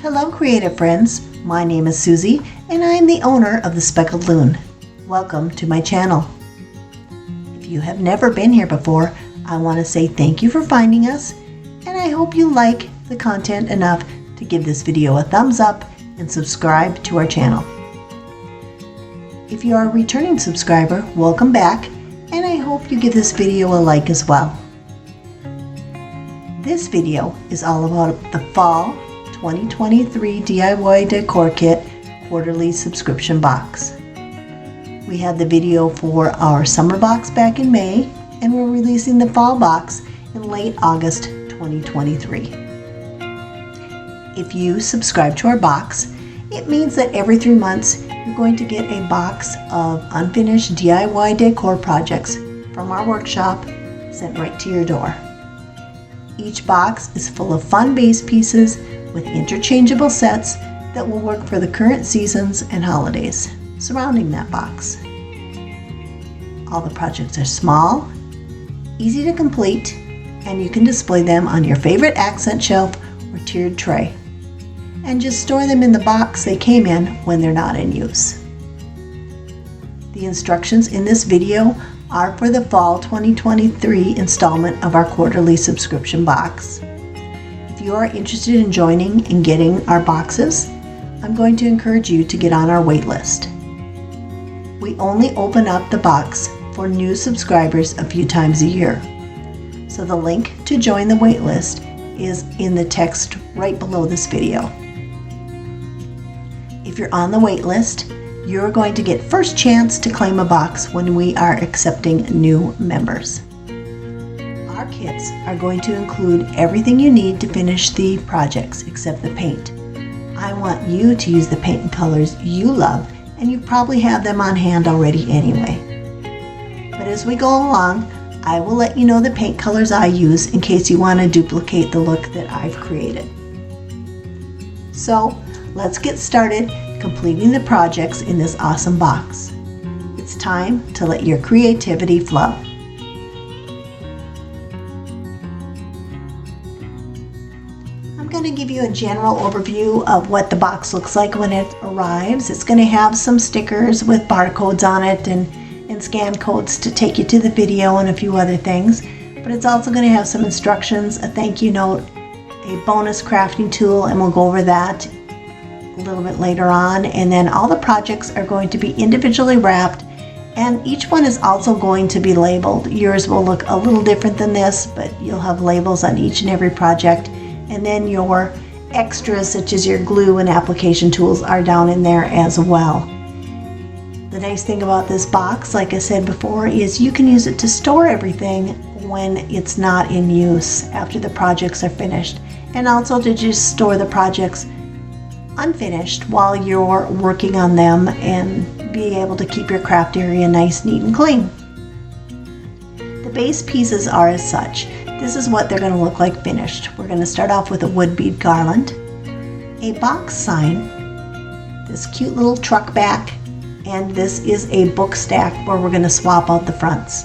Hello creative friends, my name is Susie and I am the owner of the Speckled Loon. Welcome to my channel. If you have never been here before, I want to say thank you for finding us and I hope you like the content enough to give this video a thumbs up and subscribe to our channel. If you are a returning subscriber, welcome back and I hope you give this video a like as well. This video is all about the Fall 2023 DIY Decor Kit quarterly subscription box. We had the video for our summer box back in May and we're releasing the fall box in late August 2023. If you subscribe to our box, it means that every 3 months you're going to get a box of unfinished DIY decor projects from our workshop sent right to your door. Each box is full of fun base pieces with interchangeable sets that will work for the current seasons and holidays surrounding that box. All the projects are small, easy to complete, and you can display them on your favorite accent shelf or tiered tray. And just store them in the box they came in when they're not in use. The instructions in this video are for the Fall 2023 installment of our quarterly subscription box. If you are interested in joining and getting our boxes, I'm going to encourage you to get on our wait list. We only open up the box for new subscribers a few times a year. So the link to join the wait list is in the text right below this video. If you're on the wait list, you're going to get first chance to claim a box when we are accepting new members. Our kits are going to include everything you need to finish the projects except the paint. I want you to use the paint and colors you love, and you probably have them on hand already anyway. But as we go along, I will let you know the paint colors I use in case you want to duplicate the look that I've created. So let's get started completing the projects in this awesome box. It's time to let your creativity flow. I'm going to give you a general overview of what the box looks like when it arrives. It's going to have some stickers with barcodes on it and scan codes to take you to the video and a few other things. But it's also going to have some instructions, a thank you note, a bonus crafting tool, and we'll go over that a little bit later on. And then all the projects are going to be individually wrapped and each one is also going to be labeled. Yours will look a little different than this, but you'll have labels on each and every project. And then your extras such as your glue and application tools are down in there as well. The nice thing about this box, like I said before, is you can use it to store everything when it's not in use after the projects are finished, and also to just store the projects unfinished while you're working on them and be able to keep your craft area nice, neat, and clean. The base pieces are as such. This is what they're going to look like finished. We're going to start off with a wood bead garland, a box sign, this cute little truck back, and this is a book stack where we're going to swap out the fronts.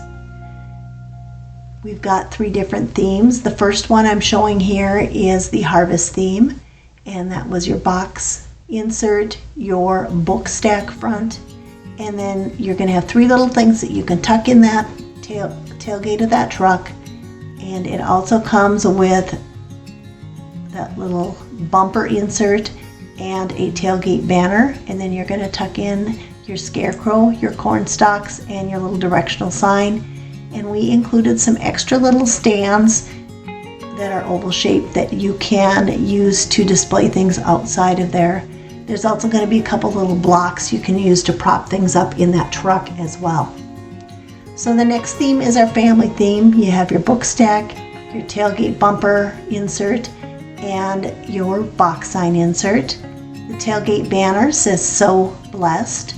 We've got 3 different themes. The first one I'm showing here is the harvest theme, and that was your box insert, your book stack front, and then you're going to have 3 little things that you can tuck in that tailgate of that truck. And it also comes with that little bumper insert and a tailgate banner, and then you're going to tuck in your Scarecrow, your Cornstalks, and your little directional sign. And we included some extra little stands that are oval shaped that you can use to display things outside of there. There's also going to be a couple little blocks you can use to prop things up in that truck as well. So the next theme is our family theme. You have your book stack, your tailgate bumper insert, and your box sign insert. The tailgate banner says "So Blessed."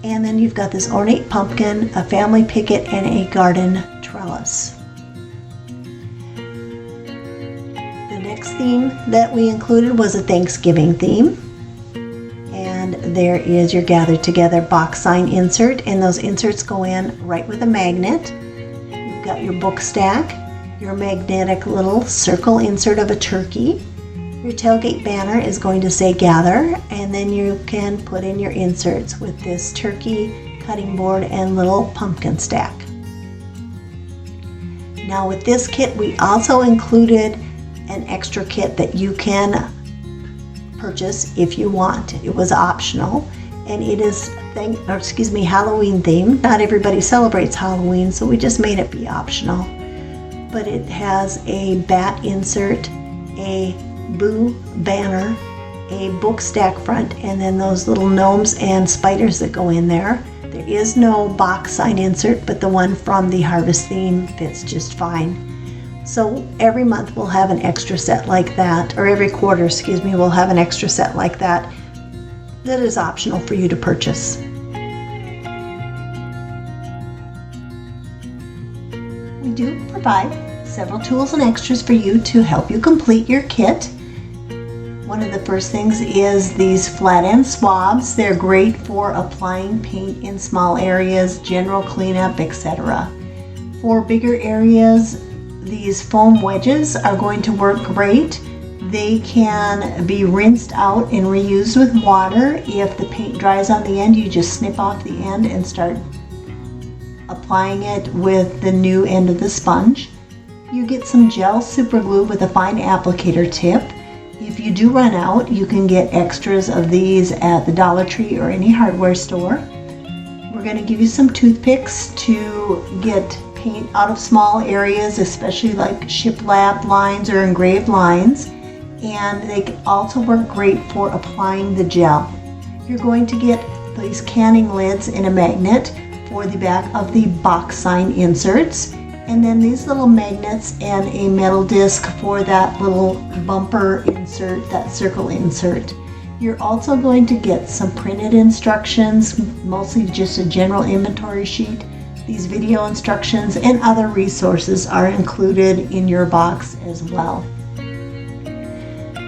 And then you've got this ornate pumpkin, a family picket, and a garden trellis. The next theme that we included was a Thanksgiving theme. And there is your gathered together box sign insert, and those inserts go in right with a magnet. You've got your book stack, your magnetic little circle insert of a turkey, Your tailgate banner is going to say gather, and then you can put in your inserts with this turkey, cutting board, and little pumpkin stack. Now with this kit, we also included an extra kit that you can purchase if you want. It was optional, and it is Halloween themed. Not everybody celebrates Halloween, so we just made it be optional. But it has a bat insert, a boo banner, a bookstack front, and then those little gnomes and spiders that go in there. There is no box sign insert, but the one from the harvest theme fits just fine. So every month we'll have an extra set like that, or every quarter, we'll have an extra set like that that is optional for you to purchase. We do provide several tools and extras for you to help you complete your kit. One of the first things is these flat end swabs. They're great for applying paint in small areas, general cleanup, etc. For bigger areas, these foam wedges are going to work great. They can be rinsed out and reused with water. If the paint dries on the end, you just snip off the end and start applying it with the new end of the sponge. You get some gel super glue with a fine applicator tip. If you do run out, you can get extras of these at the Dollar Tree or any hardware store. We're going to give you some toothpicks to get paint out of small areas, especially like shiplap lines or engraved lines, and they can also work great for applying the gel. You're going to get these canning lids and a magnet for the back of the box sign inserts, and then these little magnets and a metal disc for that little bumper insert, that circle insert. You're also going to get some printed instructions, mostly just a general inventory sheet. These video instructions and other resources are included in your box as well.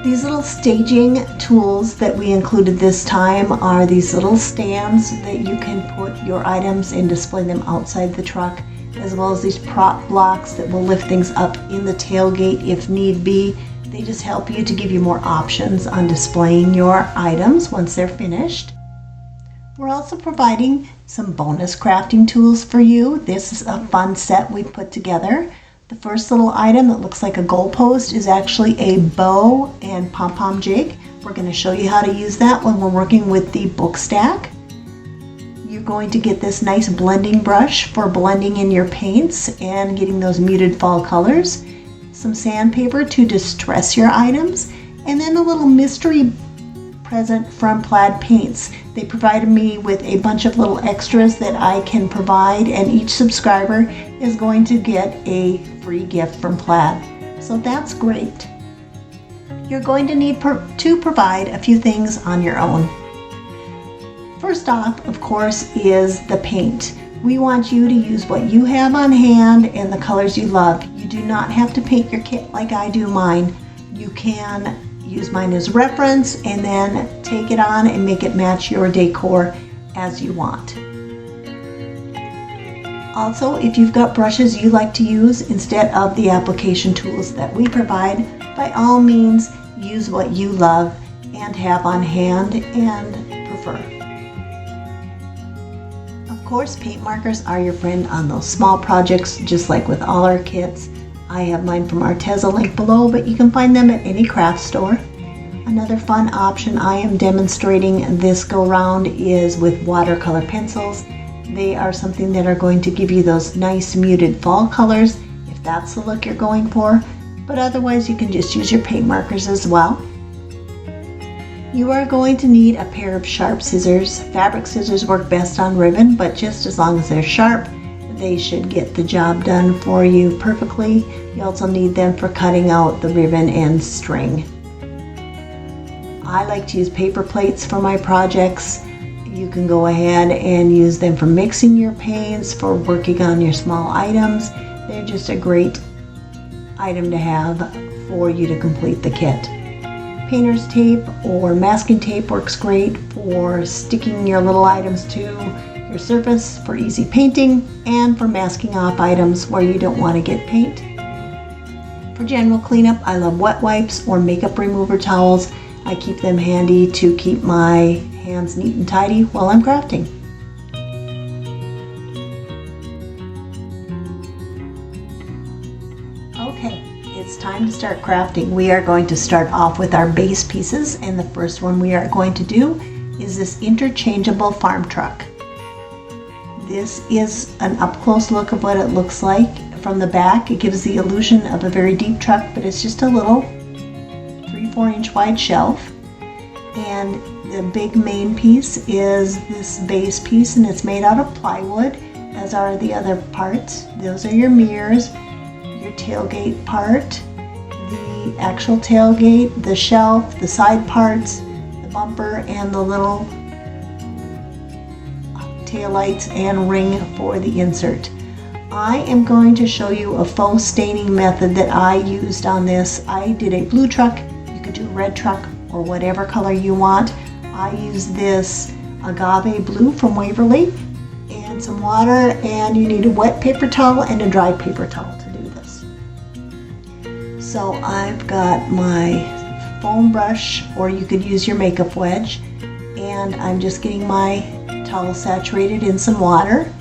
These little staging tools that we included this time are these little stands that you can put your items and display them outside the truck, as well as these prop blocks that will lift things up in the tailgate if need be. They just help you to give you more options on displaying your items once they're finished. We're also providing some bonus crafting tools for you. This is a fun set we put together. The first little item that looks like a goalpost is actually a bow and pom-pom jig. We're going to show you how to use that when we're working with the Bookstack. You're going to get this nice blending brush for blending in your paints and getting those muted fall colors. Some sandpaper to distress your items, and then a little mystery present from Plaid Paints. They provided me with a bunch of little extras that I can provide, and each subscriber is going to get a free gift from Plaid. So that's great. You're going to need to provide a few things on your own. First off, of course, is the paint. We want you to use what you have on hand and the colors you love. You do not have to paint your kit like I do mine. You can use mine as reference and then take it on and make it match your decor as you want. Also, if you've got brushes you like to use instead of the application tools that we provide, by all means use what you love and have on hand and prefer. Of course, paint markers are your friend on those small projects, just like with all our kits. I have mine from Arteza linked below, but you can find them at any craft store. Another fun option I am demonstrating this go round is with watercolor pencils. They are something that are going to give you those nice muted fall colors if that's the look you're going for, but otherwise you can just use your paint markers as well. You are going to need a pair of sharp scissors. Fabric scissors work best on ribbon, but just as long as they're sharp, they should get the job done for you perfectly. You also need them for cutting out the ribbon and string. I like to use paper plates for my projects. You can go ahead and use them for mixing your paints, for working on your small items. They're just a great item to have for you to complete the kit. Painter's tape or masking tape works great for sticking your little items to your surface for easy painting and for masking off items where you don't want to get paint. For general cleanup, I love wet wipes or makeup remover towels. I keep them handy to keep my hands neat and tidy while I'm crafting. Okay, it's time to start crafting. We are going to start off with our base pieces, and the first one we are going to do is this interchangeable farm truck. This is an up-close look of what it looks like from the back. It gives the illusion of a very deep truck, but it's just a little 3-4 inch wide shelf. And the big main piece is this base piece, and it's made out of plywood, as are the other parts. Those are your mirrors, your tailgate part, the actual tailgate, the shelf, the side parts, the bumper, and the little taillights and ring for the insert. I am going to show you a faux staining method that I used on this. I did a blue truck. You could do a red truck or whatever color you want. I used this agave blue from Waverly and some water, and you need a wet paper towel and a dry paper towel to do this. So I've got my foam brush, or you could use your makeup wedge, and I'm just getting my towel saturated in some water,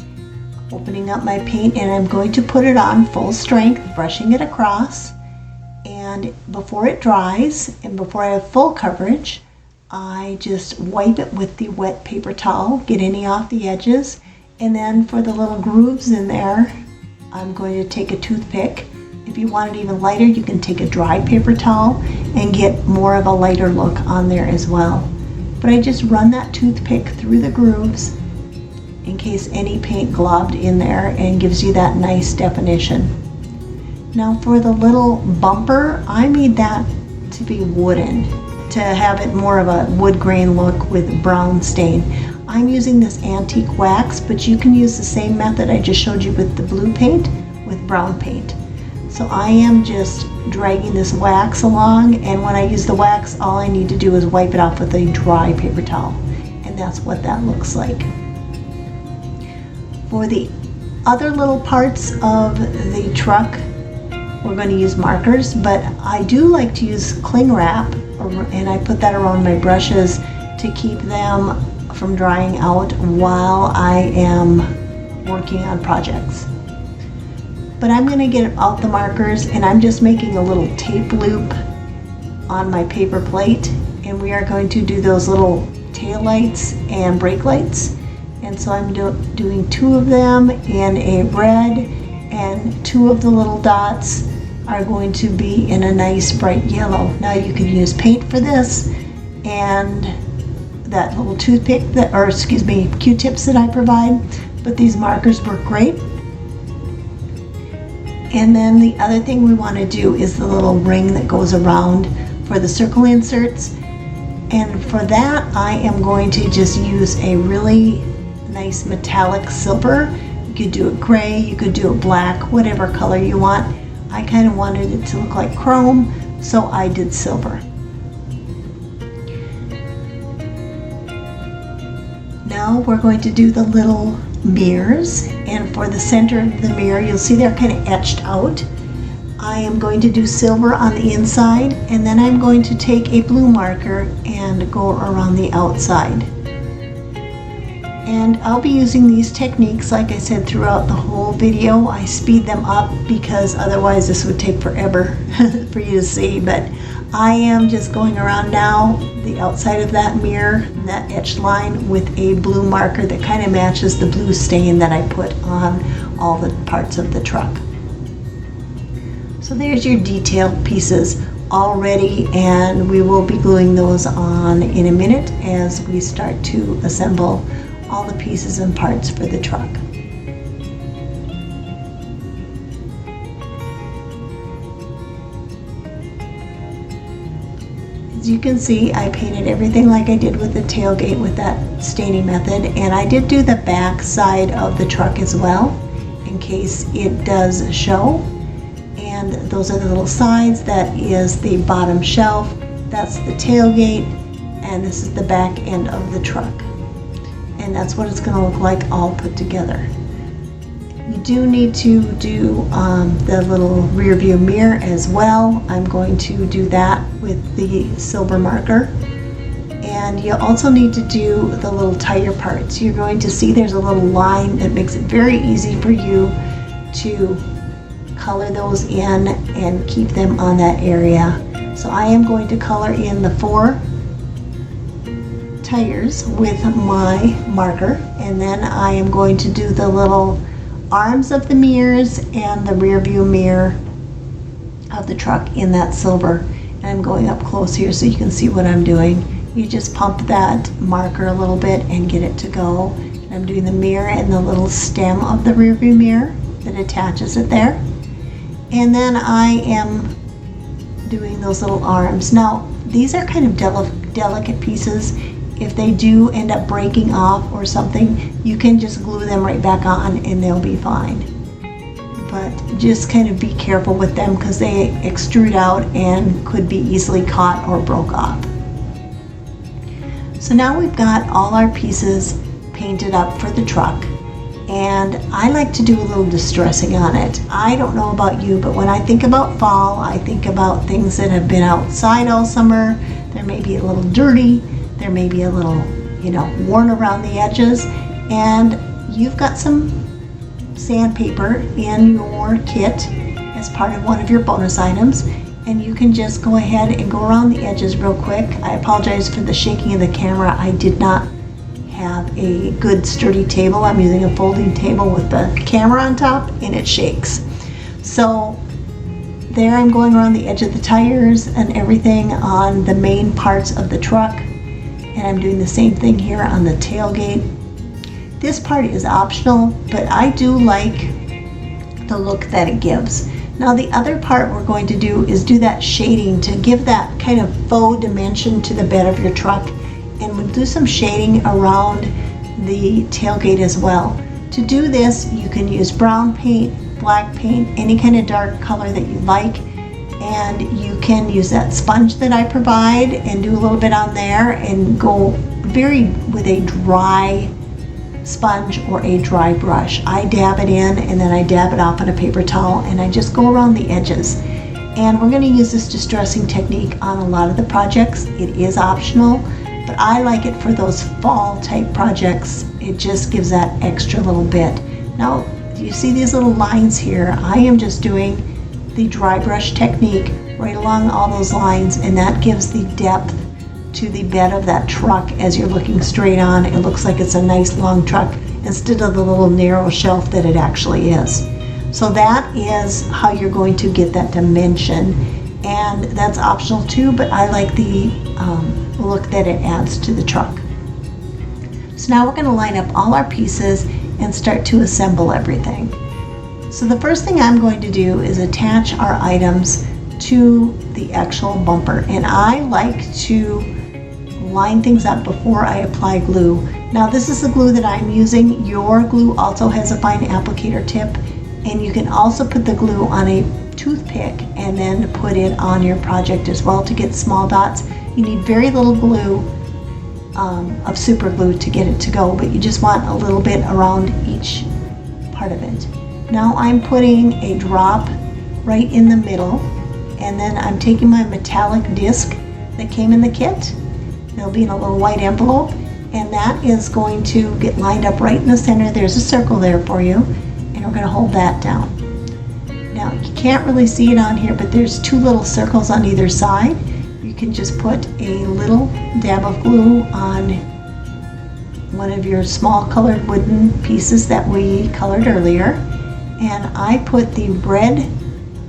opening up my paint, and I'm going to put it on full strength, brushing it across. And before it dries and before I have full coverage, I just wipe it with the wet paper towel, get any off the edges, and then for the little grooves in there, I'm going to take a toothpick. If you want it even lighter, you can take a dry paper towel and get more of a lighter look on there as well. But I just run that toothpick through the grooves in case any paint globbed in there, and gives you that nice definition. Now for the little bumper, I made that to be wooden, to have it more of a wood grain look with brown stain. I'm using this antique wax, but you can use the same method I just showed you with the blue paint with brown paint. So I am just dragging this wax along, and when I use the wax, all I need to do is wipe it off with a dry paper towel, and that's what that looks like. For the other little parts of the truck, we're going to use markers, but I do like to use cling wrap, and I put that around my brushes to keep them from drying out while I am working on projects. But I'm going to get out the markers, and I'm just making a little tape loop on my paper plate, and we are going to do those little tail lights and brake lights. And so I'm doing 2 of them in a red, and 2 of the little dots are going to be in a nice bright yellow. Now you could use paint for this, and that little toothpick Q-tips that I provide, but these markers work great. And then the other thing we want to do is the little ring that goes around for the circle inserts. And for that, I am going to just use a really nice metallic silver. You could do it gray, you could do it black, whatever color you want. I kind of wanted it to look like chrome, so I did silver. Now we're going to do the little mirrors, and for the center of the mirror, you'll see they're kind of etched out. I am going to do silver on the inside, and then I'm going to take a blue marker and go around the outside. And I'll be using these techniques, like I said, throughout the whole video. I speed them up because otherwise this would take forever for you to see, but I am just going around now the outside of that mirror, that etched line, with a blue marker that kind of matches the blue stain that I put on all the parts of the truck. So there's your detail pieces all ready, and we will be gluing those on in a minute as we start to assemble all the pieces and parts for the truck. As you can see, I painted everything like I did with the tailgate with that staining method, and I did do the back side of the truck as well in case it does show. And those are the little sides. That is the bottom shelf, that's the tailgate, and this is the back end of the truck. And that's what it's going to look like all put together. You do need to do the little rear view mirror as well. I'm going to do that with the silver marker. And you also need to do the little tire parts. You're going to see there's a little line that makes it very easy for you to color those in and keep them on that area. So I am going to color in the 4 tires with my marker, and then I am going to do the little arms of the mirrors and the rear view mirror of the truck in that silver. And I'm going up close here so you can see what I'm doing. You just pump that marker a little bit and get it to go. And I'm doing the mirror and the little stem of the rear view mirror that attaches it there. And then I am doing those little arms. Now these are kind of delicate pieces. If they do end up breaking off or something, you can just glue them right back on and they'll be fine. But just kind of be careful with them because they extrude out and could be easily caught or broke off. So now we've got all our pieces painted up for the truck, and I like to do a little distressing on it. I don't know about you, but when I think about fall, I think about things that have been outside all summer. They're maybe a little dirty. There may be a little, worn around the edges, and you've got some sandpaper in your kit as part of one of your bonus items, and you can just go ahead and go around the edges real quick. I apologize for the shaking of the camera. I did not have a good sturdy table. I'm using a folding table with the camera on top, and it shakes. So there I'm going around the edge of the tires and everything on the main parts of the truck. And I'm doing the same thing here on the tailgate. This part is optional, but I do like the look that it gives. Now the other part we're going to do is do that shading to give that kind of faux dimension to the bed of your truck. And we'll do some shading around the tailgate as well. To do this, you can use brown paint, black paint, any kind of dark color that you like. And you can use that sponge that I provide and do a little bit on there and go with a dry sponge or a dry brush. I dab it in and then I dab it off on a paper towel and I just go around the edges. And we're going to use this distressing technique on a lot of the projects. It is optional, but I like it for those fall type projects. It just gives that extra little bit. Now, do you see these little lines here? I am just doing the dry brush technique right along all those lines, and that gives the depth to the bed of that truck. As you're looking straight on, it looks like it's a nice long truck instead of the little narrow shelf that it actually is. So that is how you're going to get that dimension, and that's optional too, but I like the look that it adds to the truck. So now we're going to line up all our pieces and start to assemble everything. So the first thing I'm going to do is attach our items to the actual bumper, and I like to line things up before I apply glue. Now this is the glue that I'm using. Your glue also has a fine applicator tip, and you can also put the glue on a toothpick and then put it on your project as well to get small dots. You need very little glue of super glue to get it to go, but you just want a little bit around each part of it. Now I'm putting a drop right in the middle, and then I'm taking my metallic disc that came in the kit. It'll be in a little white envelope, and that is going to get lined up right in the center. There's a circle there for you, and we're going to hold that down. Now you can't really see it on here, but there's 2 little circles on either side. You can just put a little dab of glue on one of your small colored wooden pieces that we colored earlier. And I put the red,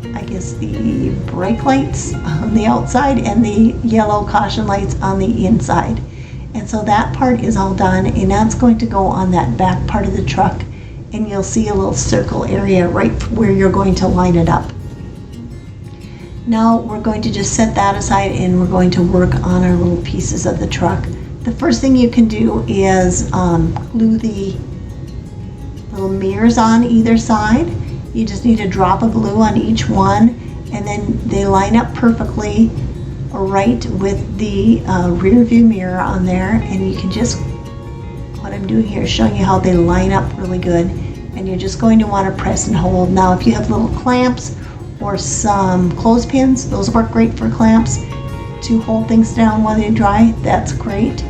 the brake lights on the outside and the yellow caution lights on the inside. And so that part is all done, and that's going to go on that back part of the truck, and you'll see a little circle area right where you're going to line it up. Now we're going to just set that aside, and we're going to work on our little pieces of the truck. The first thing you can do is glue the little mirrors on either side. You just need a drop of glue on each one, and then they line up perfectly right with the rear view mirror on there. And you can just, what I'm doing here is showing you how they line up really good. and you're just going to want to press and hold. Now if you have little clamps or some clothespins, those work great for clamps to hold things down while they dry. That's great.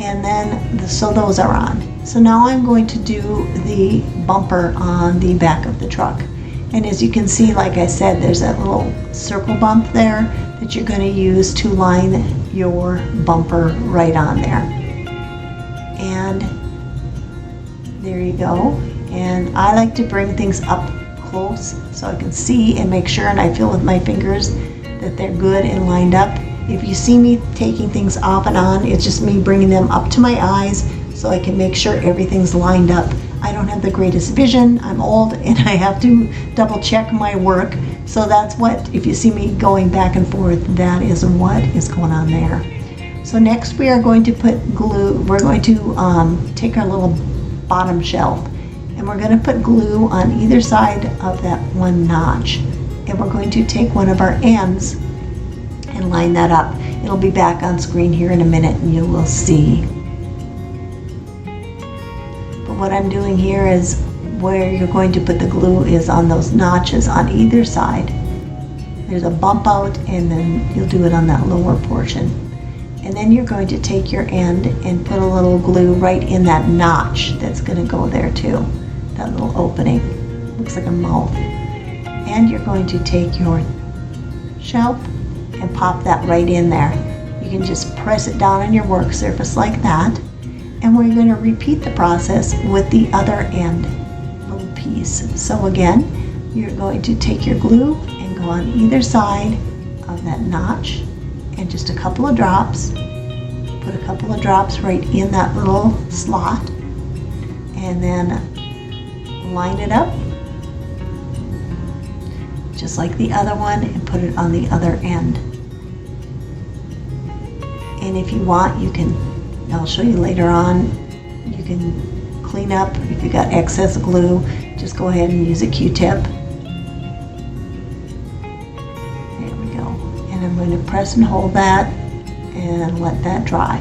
And then so those are on. So now I'm going to do the bumper on the back of the truck. And as you can see, like I said, there's that little circle bump there that you're going to use to line your bumper right on there. And there you go. And I like to bring things up close so I can see and make sure, and I feel with my fingers that they're good and lined up. If you see me taking things off and on, it's just me bringing them up to my eyes so I can make sure everything's lined up. I don't have the greatest vision, I'm old, and I have to double check my work. So that's what, if you see me going back and forth, that is what is going on there. So next we are going to put glue. We're going to take our little bottom shelf and we're going to put glue on either side of that one notch. And we're going to take one of our ends and line that up. It'll be back on screen here in a minute and you will see. But what I'm doing here is where you're going to put the glue is on those notches on either side. There's a bump out and then you'll do it on that lower portion. And then you're going to take your end and put a little glue right in that notch that's going to go there too. That little opening. Looks like a mouth. And you're going to take your shelf and pop that right in there. You can just press it down on your work surface like that. And we're going to repeat the process with the other end little piece. So again, you're going to take your glue and go on either side of that notch and just a couple of drops. Put a couple of drops right in that little slot and then line it up just like the other one and put it on the other end. And if you want, you can, I'll show you later on, you can clean up if you got excess glue, just go ahead and use a Q-tip. There we go. And I'm going to press and hold that and let that dry.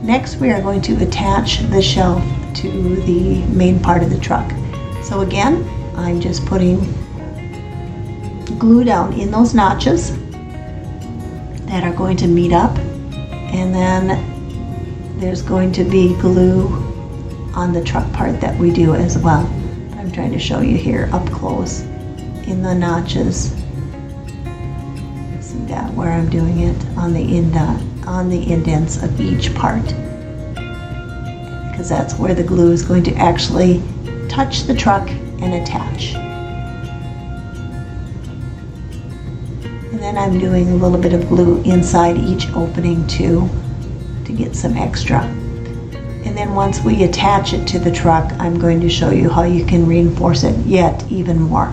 Next we are going to attach the shelf to the main part of the truck. So again, I'm just putting glue down in those notches that are going to meet up, and then there's going to be glue on the truck part that we do as well. I'm trying to show you here up close in the notches. See that where I'm doing it on the indents of each part, because that's where the glue is going to actually touch the truck and attach. And then I'm doing a little bit of glue inside each opening too to get some extra. And then once we attach it to the truck, I'm going to show you how you can reinforce it yet even more.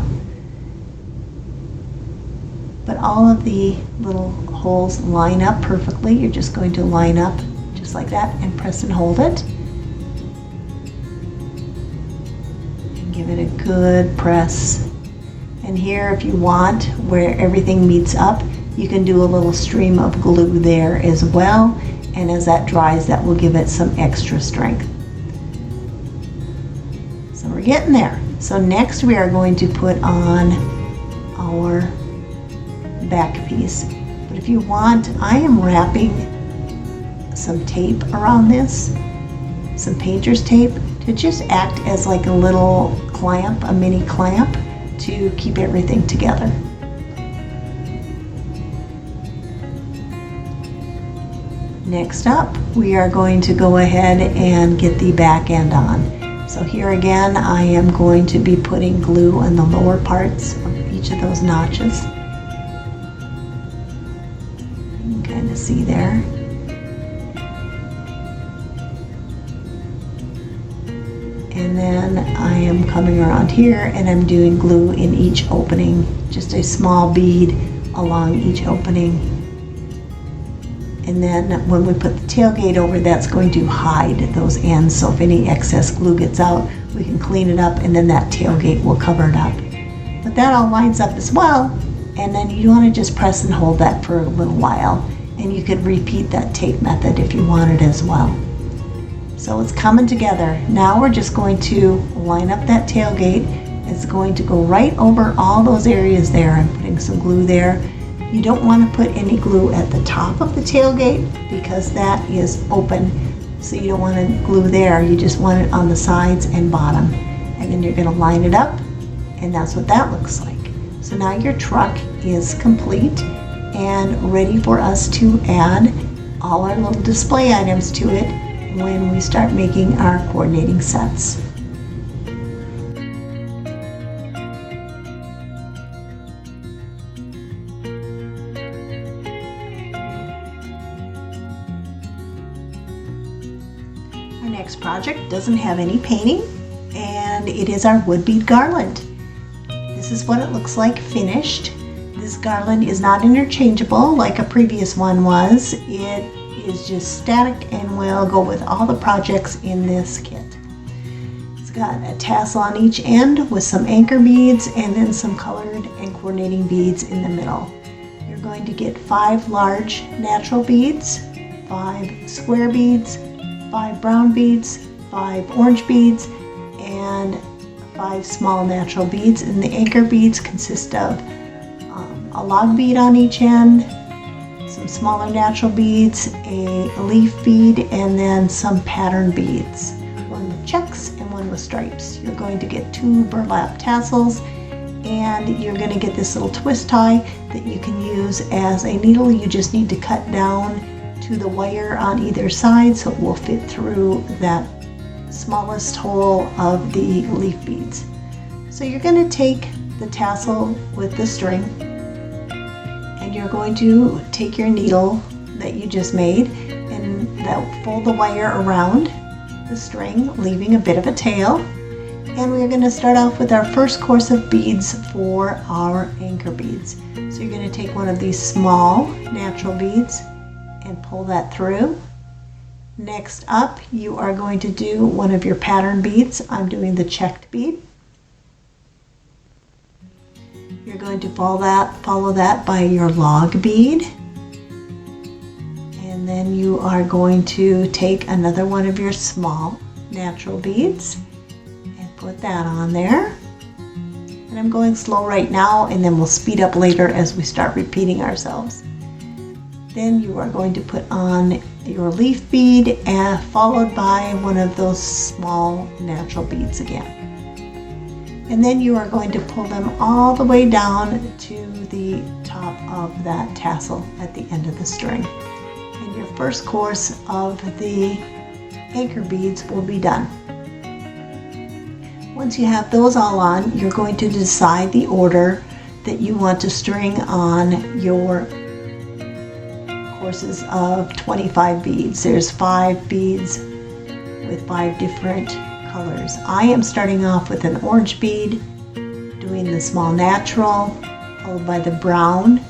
But all of the little holes line up perfectly. You're just going to line up just like that and press and hold it. And give it a good press. And here, if you want, where everything meets up, you can do a little stream of glue there as well. And as that dries, that will give it some extra strength. So we're getting there. So next we are going to put on our back piece. But if you want, I am wrapping some tape around this, some painter's tape, to just act as like a little clamp, a mini clamp, to keep everything together. Next up, we are going to go ahead and get the back end on. So here again, I am going to be putting glue on the lower parts of each of those notches. You can kind of see there. And then I am coming around here and I'm doing glue in each opening, just a small bead along each opening. And then when we put the tailgate over, that's going to hide those ends. So if any excess glue gets out, we can clean it up and then that tailgate will cover it up. But that all lines up as well. And then you want to just press and hold that for a little while. And you could repeat that tape method if you wanted as well. So it's coming together. Now we're just going to line up that tailgate. It's going to go right over all those areas there. I'm putting some glue there. You don't want to put any glue at the top of the tailgate because that is open. So you don't want to glue there. You just want it on the sides and bottom. And then you're going to line it up, and that's what that looks like. So now your truck is complete and ready for us to add all our little display items to it when we start making our coordinating sets. Our next project doesn't have any painting, and it is our wood bead garland. This is what it looks like finished. This garland is not interchangeable like a previous one was. It is just static and will go with all the projects in this kit. It's got a tassel on each end with some anchor beads and then some colored and coordinating beads in the middle. You're going to get 5 large natural beads, 5 square beads, 5 brown beads, 5 orange beads, and 5 small natural beads. And the anchor beads consist of a log bead on each end, some smaller natural beads, a leaf bead, and then some pattern beads. One with checks and one with stripes. You're going to get 2 burlap tassels, and you're going to get this little twist tie that you can use as a needle. You just need to cut down to the wire on either side so it will fit through that smallest hole of the leaf beads. So you're going to take the tassel with the string, and you're going to take your needle that you just made and fold the wire around the string, leaving a bit of a tail. And we're going to start off with our first course of beads for our anchor beads. So you're going to take one of these small natural beads and pull that through. Next up, you are going to do one of your pattern beads. I'm doing the checked bead. You're going to follow that by your log bead. And then you are going to take another one of your small natural beads and put that on there. And I'm going slow right now, and then we'll speed up later as we start repeating ourselves. Then you are going to put on your leaf bead, and followed by one of those small natural beads again. And then you are going to pull them all the way down to the top of that tassel at the end of the string. And your first course of the anchor beads will be done. Once you have those all on, you're going to decide the order that you want to string on your courses of 25 beads. There's 5 beads with 5 different colors. I am starting off with an orange bead, doing the small natural, followed by the brown,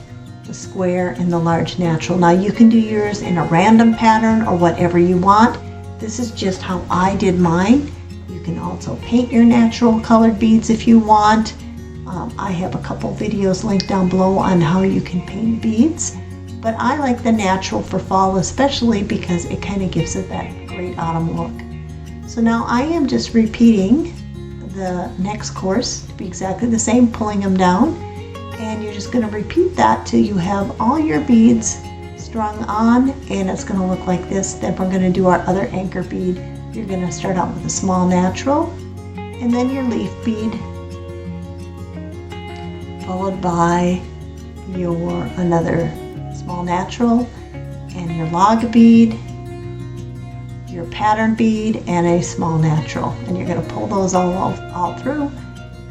the square, and the large natural. Now you can do yours in a random pattern or whatever you want. This is just how I did mine. You can also paint your natural colored beads if you want. I have a couple videos linked down below on how you can paint beads. But I like the natural for fall, especially because it kind of gives it that great autumn look. So now I am just repeating the next course to be exactly the same, pulling them down. And you're just going to repeat that till you have all your beads strung on, and it's going to look like this. Then we're going to do our other anchor bead. You're going to start out with a small natural, and then your leaf bead, followed by your another small natural, and your log bead, your pattern bead, and a small natural. And you're going to pull those all through.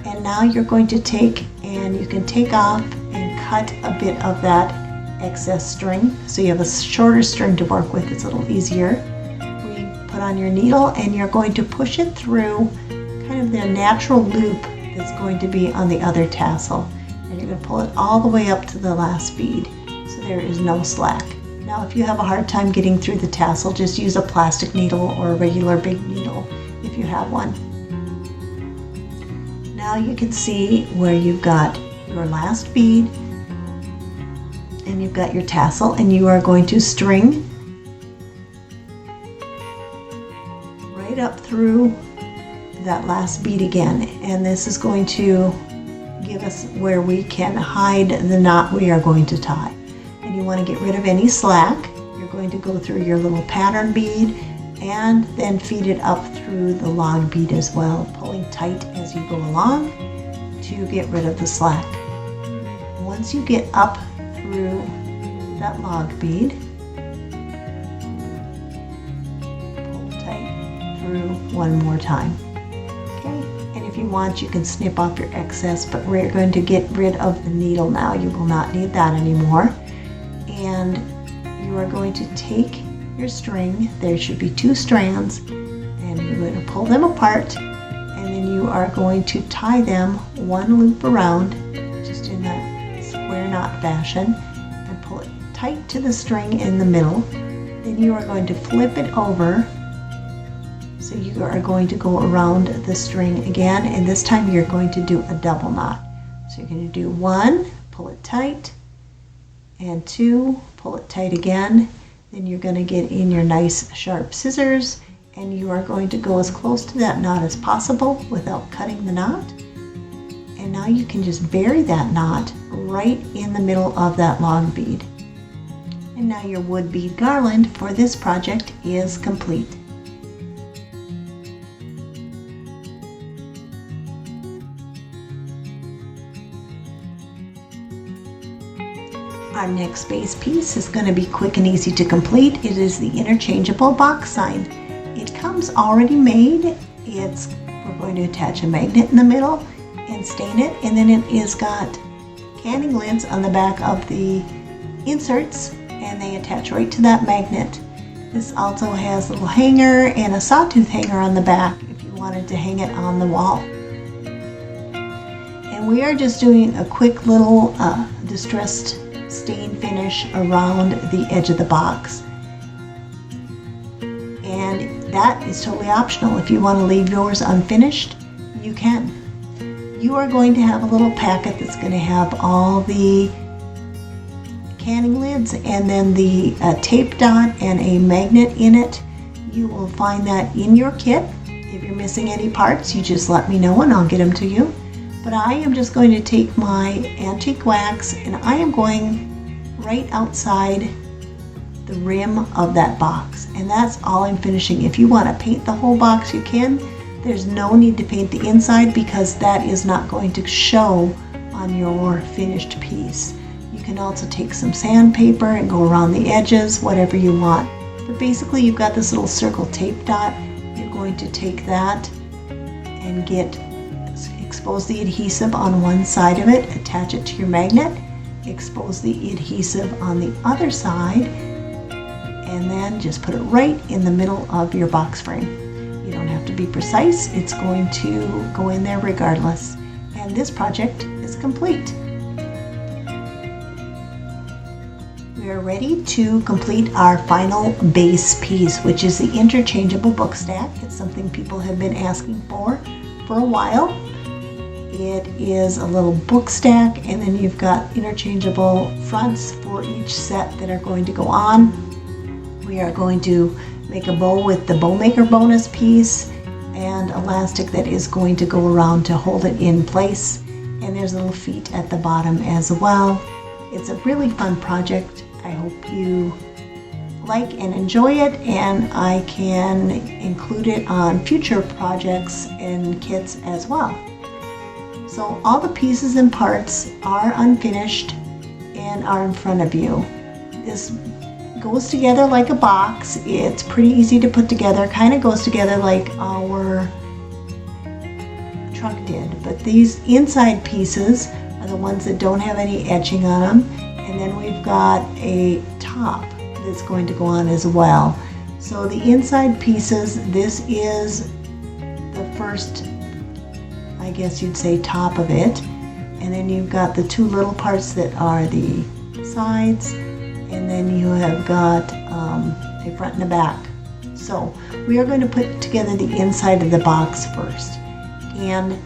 And now you're going to take, and you can take off and cut a bit of that excess string, so you have a shorter string to work with. It's a little easier. We put on your needle, and you're going to push it through kind of the natural loop that's going to be on the other tassel. And you're going to pull it all the way up to the last bead, so there is no slack. Now if you have a hard time getting through the tassel, just use a plastic needle or a regular big needle if you have one. Now you can see where you've got your last bead and you've got your tassel, and you are going to string right up through that last bead again, and this is going to give us where we can hide the knot we are going to tie. And you want to get rid of any slack. You're going to go through your little pattern bead and then feed it up through the log bead as well, pulling tight as you go along to get rid of the slack. Once you get up through that log bead, pull tight through one more time. Okay, and if you want, you can snip off your excess, but we're going to get rid of the needle now. You will not need that anymore. And you are going to take your string, there should be 2 strands, and you're going to pull them apart, and then you are going to tie them 1 loop around, just in that square knot fashion, and pull it tight to the string in the middle. Then you are going to flip it over, so you are going to go around the string again, and this time you're going to do a double knot. So you're going to do 1, pull it tight, and 2, pull it tight again. Then you're going to get in your nice sharp scissors, and you are going to go as close to that knot as possible without cutting the knot. And now you can just bury that knot right in the middle of that log bead. And now your wood bead garland for this project is complete. Our next base piece is going to be quick and easy to complete. It is the interchangeable box sign. It comes already made. We're going to attach a magnet in the middle and stain it, and then it is got canning lids on the back of the inserts, and they attach right to that magnet. This also has a little hanger and a sawtooth hanger on the back if you wanted to hang it on the wall. And we are just doing a quick little distressed stain finish around the edge of the box, and that is totally optional. If you want to leave yours unfinished, you can. You are going to have a little packet that's going to have all the canning lids and then the tape dot and a magnet in it. You will find that in your kit. If you're missing any parts, you just let me know and I'll get them to you. But I am just going to take my antique wax and I am going right outside the rim of that box, and that's all I'm finishing. If you want to paint the whole box, you can. There's no need to paint the inside because that is not going to show on your finished piece. You can also take some sandpaper and go around the edges, whatever you want. But basically you've got this little circle tape dot. You're going to take that and expose the adhesive on one side of it, attach it to your magnet, expose the adhesive on the other side, and then just put it right in the middle of your box frame. You don't have to be precise, it's going to go in there regardless. And this project is complete. We are ready to complete our final base piece, which is the interchangeable book stack. It's something people have been asking for a while. It is a little book stack, and then you've got interchangeable fronts for each set that are going to go on. We are going to make a bow with the bow maker bonus piece and elastic that is going to go around to hold it in place. And there's little feet at the bottom as well. It's a really fun project. I hope you like and enjoy it, and I can include it on future projects and kits as well. So all the pieces and parts are unfinished and are in front of you. This goes together like a box. It's pretty easy to put together, kind of goes together like our truck did. But these inside pieces are the ones that don't have any etching on them. And then we've got a top that's going to go on as well. So the inside pieces, this is the first, I guess you'd say, top of it, and then you've got the 2 little parts that are the sides, and then you have got a front and a back. So we are going to put together the inside of the box first, and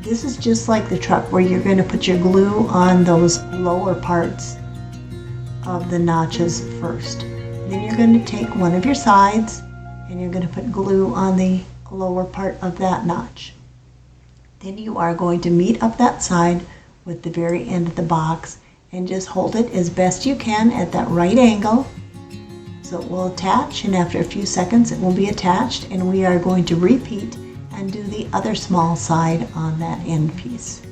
this is just like the truck where you're going to put your glue on those lower parts of the notches first. Then you're going to take one of your sides and you're going to put glue on the lower part of that notch. Then you are going to meet up that side with the very end of the box and just hold it as best you can at that right angle so it will attach, and after a few seconds it will be attached, and we are going to repeat and do the other small side on that end piece.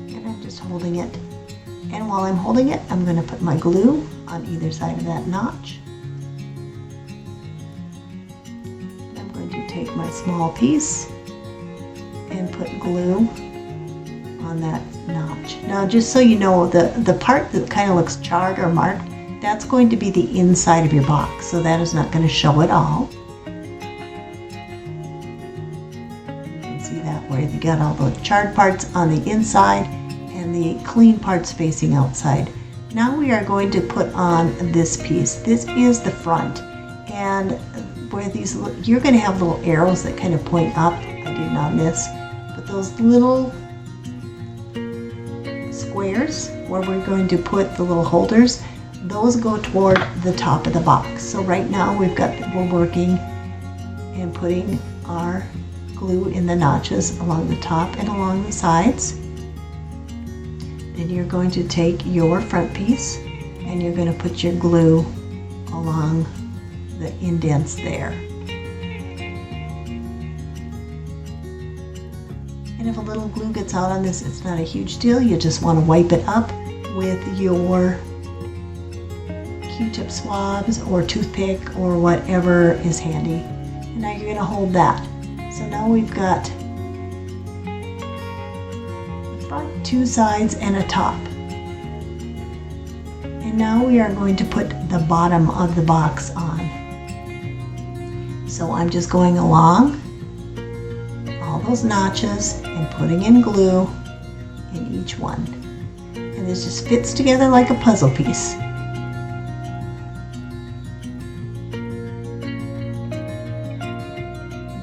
And I'm just holding it, and while I'm holding it I'm going to put my glue on either side of that notch. I'm going to take my small piece and put glue on that notch. Now just so you know, the part that kind of looks charred or marked, that's going to be the inside of your box, so that is not going to show at all. You can see that where you got all the charred parts on the inside and the clean parts facing outside. Now we are going to put on this piece. This is the front, and where these, you're going to have little arrows that kind of point up. I didn't on this, but those little squares where we're going to put the little holders, those go toward the top of the box. So right now we're working and putting our glue in the notches along the top and along the sides. Then you're going to take your front piece and you're going to put your glue along the indents there. And if a little glue gets out on this, it's not a huge deal. You just want to wipe it up with your Q-tip swabs or toothpick or whatever is handy. And now you're going to hold that. So now we've got the front, two sides, and a top. And now we are going to put the bottom of the box on. So I'm just going along all those notches and putting in glue in each one. And this just fits together like a puzzle piece. And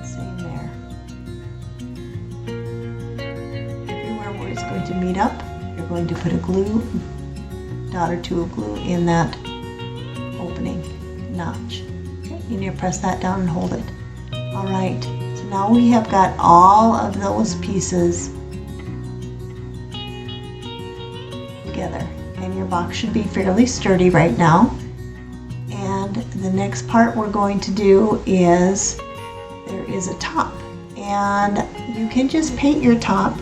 same there. Everywhere where it's going to meet up, you're going to put a glue, dot or two of glue in that opening notch. Okay, you need to press that down and hold it. All right. Now we have got all of those pieces together, and your box should be fairly sturdy right now. And the next part we're going to do is, there is a top, and you can just paint your top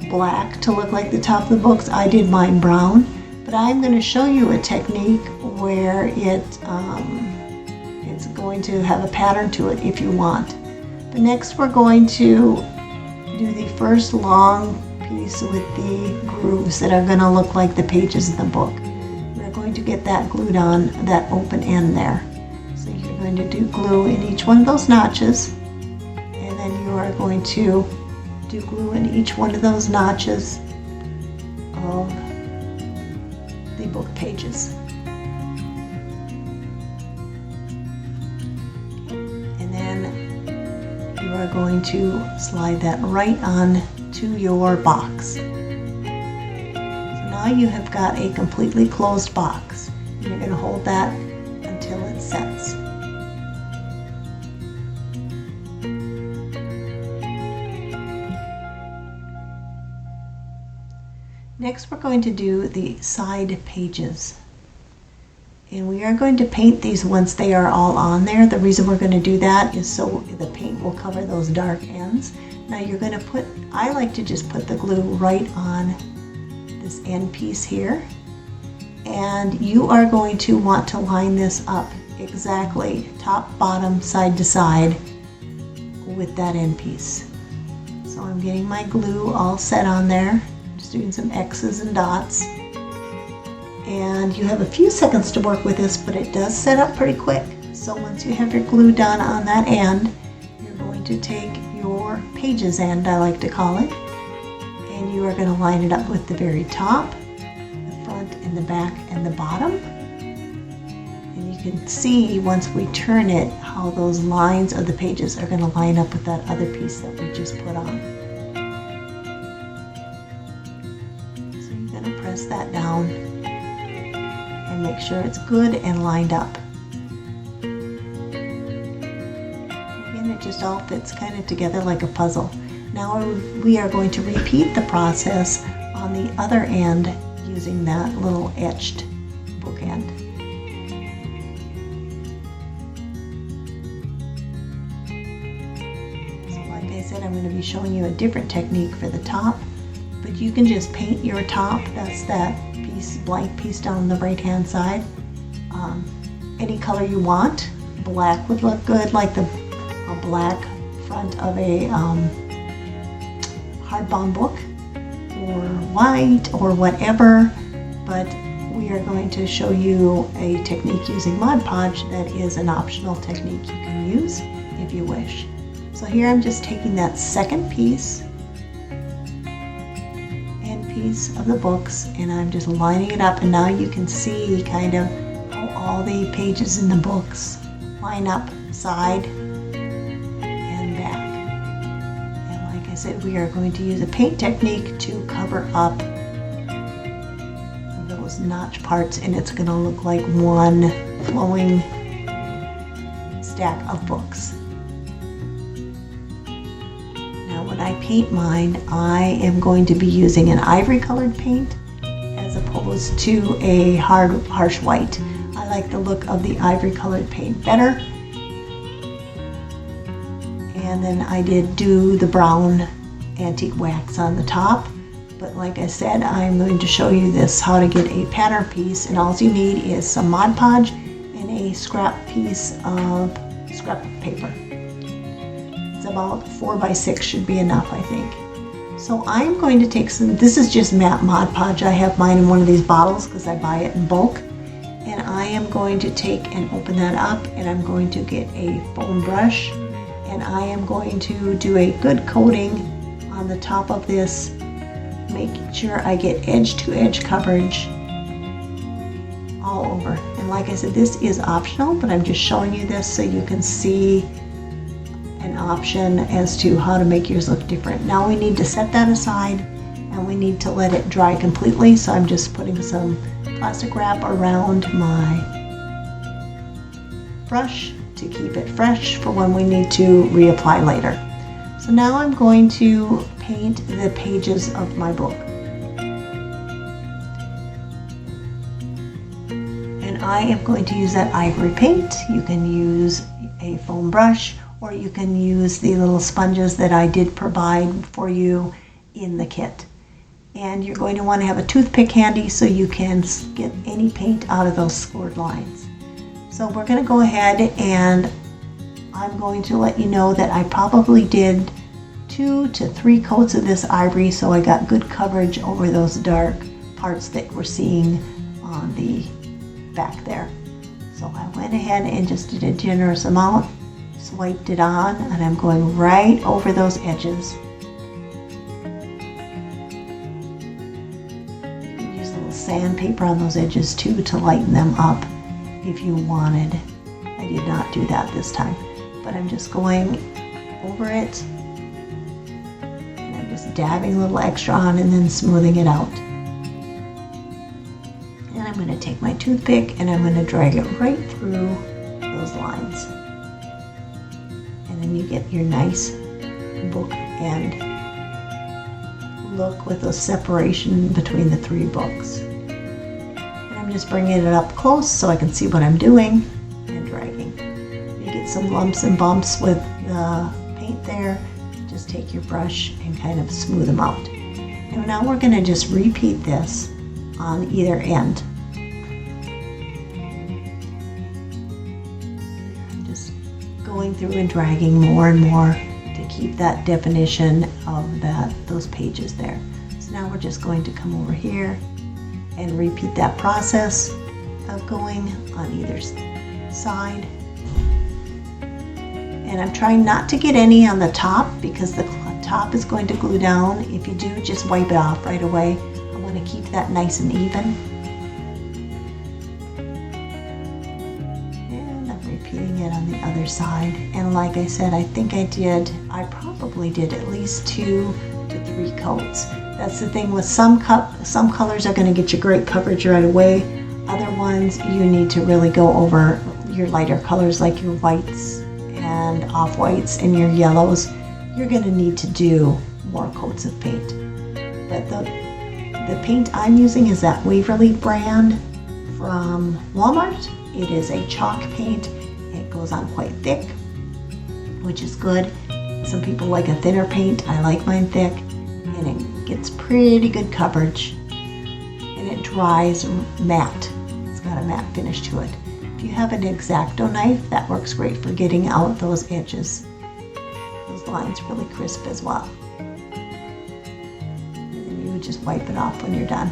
black to look like the top of the books. I did mine brown, but I'm going to show you a technique where it's going to have a pattern to it if you want. But next we're going to do the first long piece with the grooves that are going to look like the pages of the book. We're going to get that glued on that open end there. So you're going to do glue in each one of those notches, and then you are going to do glue in each one of those notches of the book pages. You are going to slide that right on to your box. So now you have got a completely closed box. You're going to hold that until it sets. Next we're going to do the side pages. And we are going to paint these once they are all on there. The reason we're going to do that is so the paint will cover those dark ends. Now you're going to put, I like to just put the glue right on this end piece here. And you are going to want to line this up exactly top, bottom, side to side with that end piece. So I'm getting my glue all set on there. Just doing some X's and dots. And you have a few seconds to work with this, but it does set up pretty quick. So once you have your glue done on that end, you're going to take your pages end, I like to call it, and you are going to line it up with the very top, the front and the back and the bottom. And you can see once we turn it how those lines of the pages are going to line up with that other piece that we just put on. So you're going to press that down and make sure it's good and lined up. Again, it just all fits kind of together like a puzzle. Now we are going to repeat the process on the other end using that little etched bookend. So like I said, I'm going to be showing you a different technique for the top, but you can just paint your top. That's that piece, blank piece down the right hand side. Any color you want. Black would look good, like a black front of a hardbound book, or white, or whatever, but we are going to show you a technique using Mod Podge that is an optional technique you can use if you wish. So here I'm just taking that second piece and piece of the books, and I'm just lining it up, and now you can see kind of how all the pages in the books line up side and back. I said, we are going to use a paint technique to cover up those notch parts, and it's going to look like one flowing stack of books. Now when I paint mine, I am going to be using an ivory colored paint as opposed to a harsh white. I like the look of the ivory colored paint better. And then I did do the brown antique wax on the top, but like I said, I'm going to show you this, how to get a pattern piece, and all you need is some Mod Podge and a scrap piece of scrap paper. It's about 4 by 6 should be enough, I think. So I'm going to take some, this is just matte Mod Podge. I have mine in one of these bottles because I buy it in bulk, and I am going to take and open that up, and I'm going to get a foam brush, and I am going to do a good coating on the top of this, making sure I get edge-to-edge coverage all over. And like I said, this is optional, but I'm just showing you this so you can see an option as to how to make yours look different. Now we need to set that aside, and we need to let it dry completely, so I'm just putting some plastic wrap around my brush to keep it fresh for when we need to reapply later. So now I'm going to paint the pages of my book. And I am going to use that ivory paint. You can use a foam brush, or you can use the little sponges that I did provide for you in the kit. And you're going to want to have a toothpick handy so you can get any paint out of those scored lines. So we're going to go ahead, and I'm going to let you know that I probably did 2 to 3 coats of this ivory, so I got good coverage over those dark parts that we're seeing on the back there. So I went ahead and just did a generous amount, swiped it on, and I'm going right over those edges. You can use a little sandpaper on those edges too to lighten them up if you wanted. I did not do that this time, but I'm just going over it, and I'm just dabbing a little extra on and then smoothing it out. And I'm going to take my toothpick and I'm going to drag it right through those lines, and then you get your nice book end look with a separation between the 3 books. I'm just bringing it up close so I can see what I'm doing and dragging. You get some lumps and bumps with the paint there, just take your brush and kind of smooth them out. And now we're going to just repeat this on either end. I'm just going through and dragging more and more to keep that definition of those pages there. So now we're just going to come over here and repeat that process of going on either side. And I'm trying not to get any on the top because the top is going to glue down. If you do, just wipe it off right away. I want to keep that nice and even. And I'm repeating it on the other side. And like I said, I think I probably did at least 2 to 3 coats. That's the thing with some colors are going to get you great coverage right away. Other ones, you need to really go over your lighter colors like your whites and off-whites and your yellows. You're going to need to do more coats of paint. But the paint I'm using is that Waverly brand from Walmart. It is a chalk paint. It goes on quite thick, which is good. Some people like a thinner paint. I like mine thick, and it gets pretty good coverage, and it dries matte. It's got a matte finish to it. If you have an X-Acto knife, that works great for getting out those edges. Those lines really crisp as well. And then you would just wipe it off when you're done.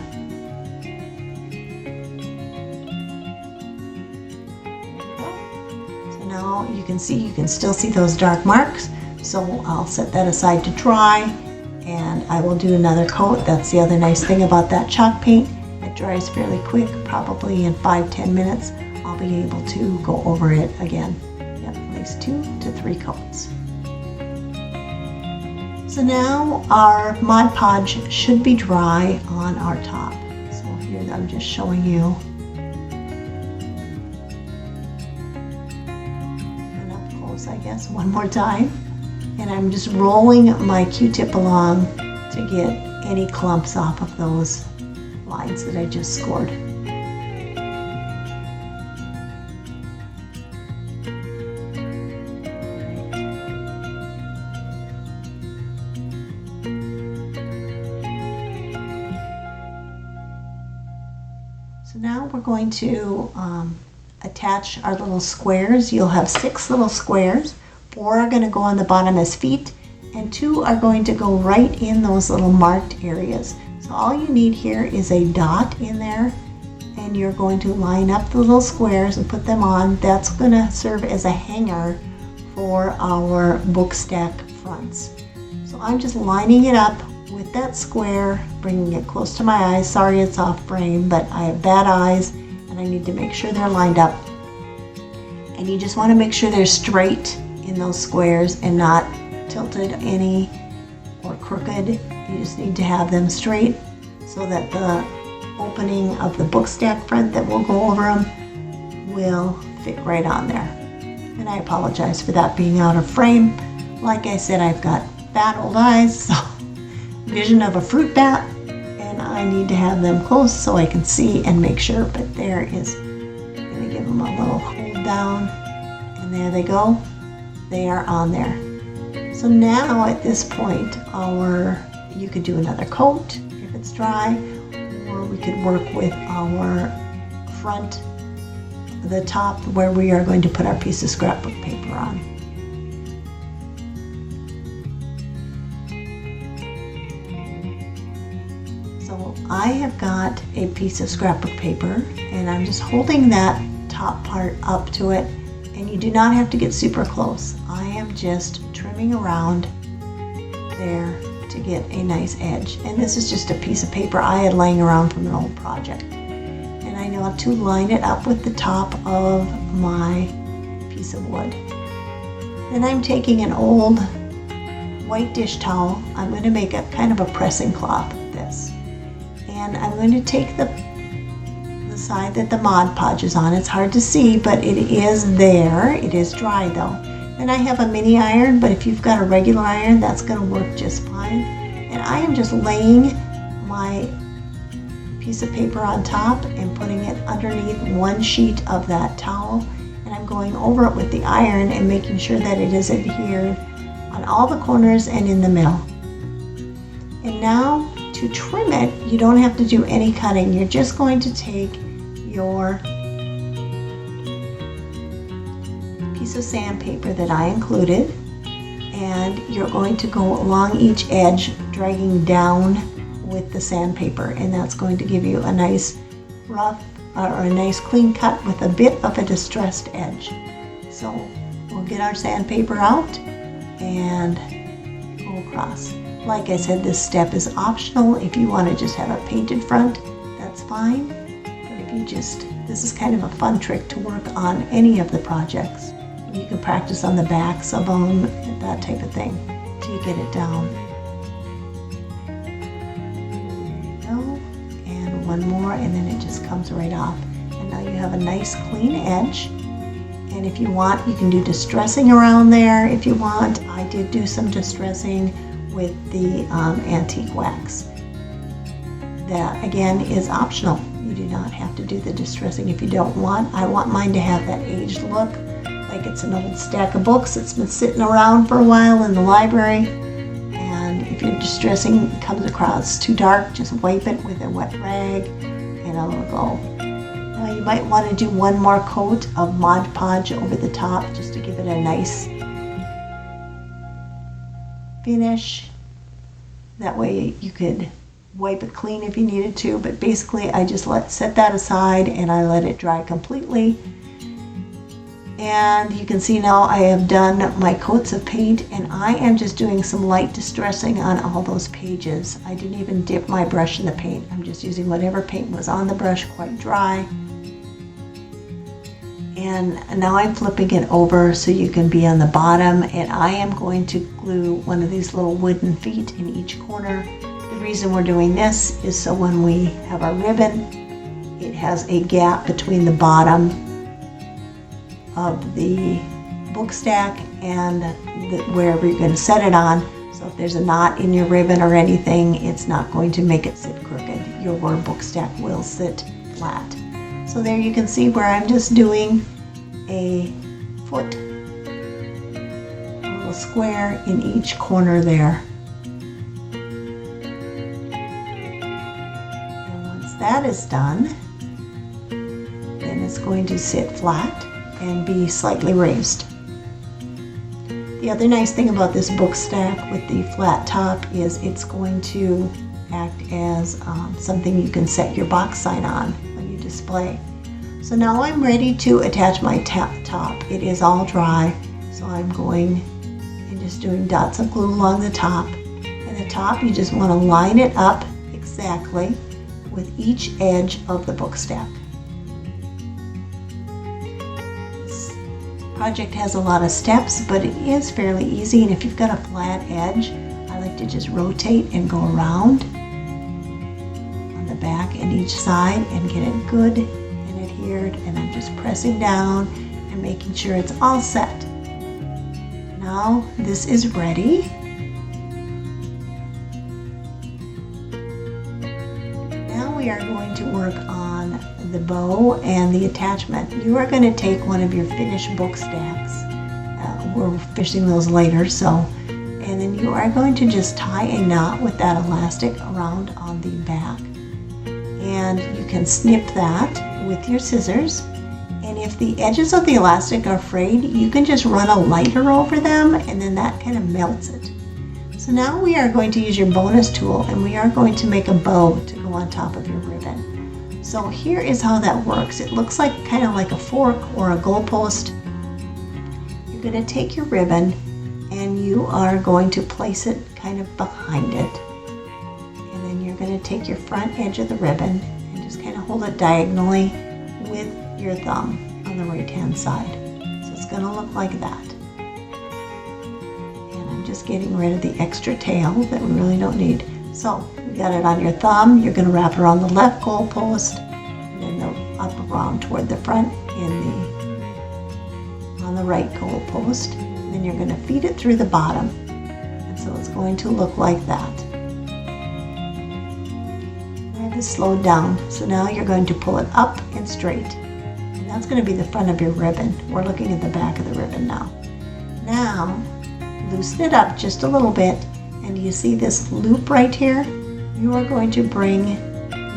So now you can still see those dark marks. So I'll set that aside to dry, and I will do another coat. That's the other nice thing about that chalk paint. It dries fairly quick, probably in 5-10 minutes. I'll be able to go over it again. Yep, at least 2 to 3 coats. So now our Mod Podge should be dry on our top. So here I'm just showing you. And up close, I guess, one more time. And I'm just rolling my Q-tip along to get any clumps off of those lines that I just scored. So now we're going to attach our little squares. You'll have 6 little squares. 4 are going to go on the bottom as feet, and 2 are going to go right in those little marked areas. So all you need here is a dot in there, and you're going to line up the little squares and put them on. That's going to serve as a hanger for our bookstack fronts. So I'm just lining it up with that square, bringing it close to my eyes. Sorry it's off frame, but I have bad eyes and I need to make sure they're lined up. And you just want to make sure they're straight in those squares and not tilted any or crooked. You just need to have them straight so that the opening of the bookstack front that will go over them will fit right on there. And I apologize for that being out of frame. Like I said, I've got bad old eyes, so vision of a fruit bat, and I need to have them close so I can see and make sure. But there is, I'm going to give them a little hold down, and there they go. They are on there. So now at this point, you could do another coat if it's dry, or we could work with our front, the top where we are going to put our piece of scrapbook paper on. So I have got a piece of scrapbook paper, and I'm just holding that top part up to it. And you do not have to get super close. I am just trimming around there to get a nice edge. And this is just a piece of paper I had laying around from an old project. And I know to line it up with the top of my piece of wood. Then I'm taking an old white dish towel. I'm going to make a kind of a pressing cloth of this. And I'm going to take the side that the Mod Podge is on. It's hard to see, but it is there. It is dry though. And I have a mini iron, but if you've got a regular iron, that's going to work just fine. And I am just laying my piece of paper on top and putting it underneath one sheet of that towel. And I'm going over it with the iron and making sure that it is adhered on all the corners and in the middle. And now to trim it, you don't have to do any cutting. You're just going to take your piece of sandpaper that I included, and you're going to go along each edge, dragging down with the sandpaper, and that's going to give you a nice rough or a nice clean cut with a bit of a distressed edge. So we'll get our sandpaper out and go across. Like I said, this step is optional. If you want to just have a painted front, that's fine. This is kind of a fun trick to work on any of the projects. You can practice on the backs of them, that type of thing, till you get it down. There you go. And one more, and then it just comes right off. and now you have a nice clean edge. And if you want, you can do distressing around there if you want. I did do some distressing with the antique wax. That again is optional. You do not have to do the distressing if you don't want. I want mine to have that aged look, like it's an old stack of books that's been sitting around for a while in the library. And if your distressing comes across too dark, just wipe it with a wet rag and it'll go. Now you might want to do one more coat of Mod Podge over the top just to give it a nice finish. That way you could wipe it clean if you needed to, but basically I just set that aside and I let it dry completely. And you can see now I have done my coats of paint, and I am just doing some light distressing on all those pages. I didn't even dip my brush in the paint. I'm just using whatever paint was on the brush, quite dry. And now I'm flipping it over so you can be on the bottom, and I am going to glue one of these little wooden feet in each corner. The reason we're doing this is so when we have our ribbon, it has a gap between the bottom of the book stack and wherever you're going to set it on. So if there's a knot in your ribbon or anything, it's not going to make it sit crooked. Your book stack will sit flat. So there you can see where I'm just doing a foot, a little square in each corner there. And once that is done, then it's going to sit flat and be slightly raised. The other nice thing about this book stack with the flat top is it's going to act as something you can set your box sign on when you display. So now I'm ready to attach my top. It is all dry, so I'm going and just doing dots of glue along the top. And the top, you just want to line it up exactly with each edge of the book stack. Project has a lot of steps, but it is fairly easy, and if you've got a flat edge, I like to just rotate and go around on the back and each side and get it good and adhered, and I'm just pressing down and making sure it's all set. Now this is ready. Now we are going to work on the bow and the attachment. You are going to take one of your finished book stacks. We're finishing those later, and then you are going to just tie a knot with that elastic around on the back. And you can snip that with your scissors. And if the edges of the elastic are frayed, you can just run a lighter over them, and then that kind of melts it. So now we are going to use your bonus tool, and we are going to make a bow to go on top of your ribbon. So here is how that works. It looks like kind of like a fork or a goalpost. You're going to take your ribbon and you are going to place it kind of behind it. And then you're going to take your front edge of the ribbon and just kind of hold it diagonally with your thumb on the right hand side. So it's going to look like that. And I'm just getting rid of the extra tail that we really don't need. So you got it on your thumb, you're going to wrap it around the left goalpost, and then up around toward the front on the right goalpost. And then you're going to feed it through the bottom. And so it's going to look like that. I have this slowed down. So now you're going to pull it up and straight. And that's going to be the front of your ribbon. We're looking at the back of the ribbon now. Now, loosen it up just a little bit. And you see this loop right here? You are going to bring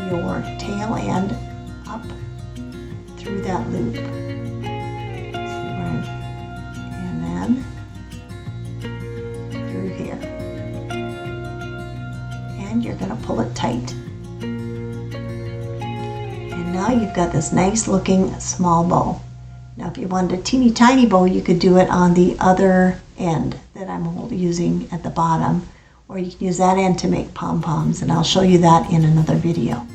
your tail end up through that loop. And then through here. And you're going to pull it tight. And now you've got this nice looking small bow. Now if you wanted a teeny tiny bow, you could do it on the other end that I'm using at the bottom. Or you can use that end to make pom-poms, and I'll show you that in another video.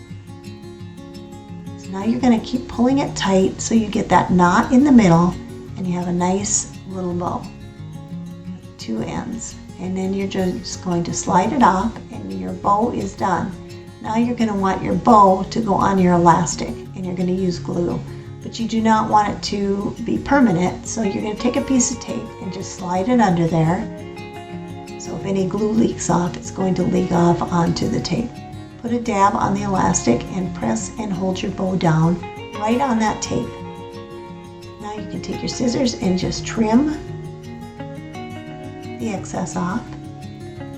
So now you're going to keep pulling it tight so you get that knot in the middle and you have a nice little bow with two ends. And then you're just going to slide it off and your bow is done. Now you're going to want your bow to go on your elastic, and you're going to use glue. But you do not want it to be permanent, so you're going to take a piece of tape and just slide it under there. So if any glue leaks off, it's going to leak off onto the tape. Put a dab on the elastic and press and hold your bow down right on that tape. Now you can take your scissors and just trim the excess off.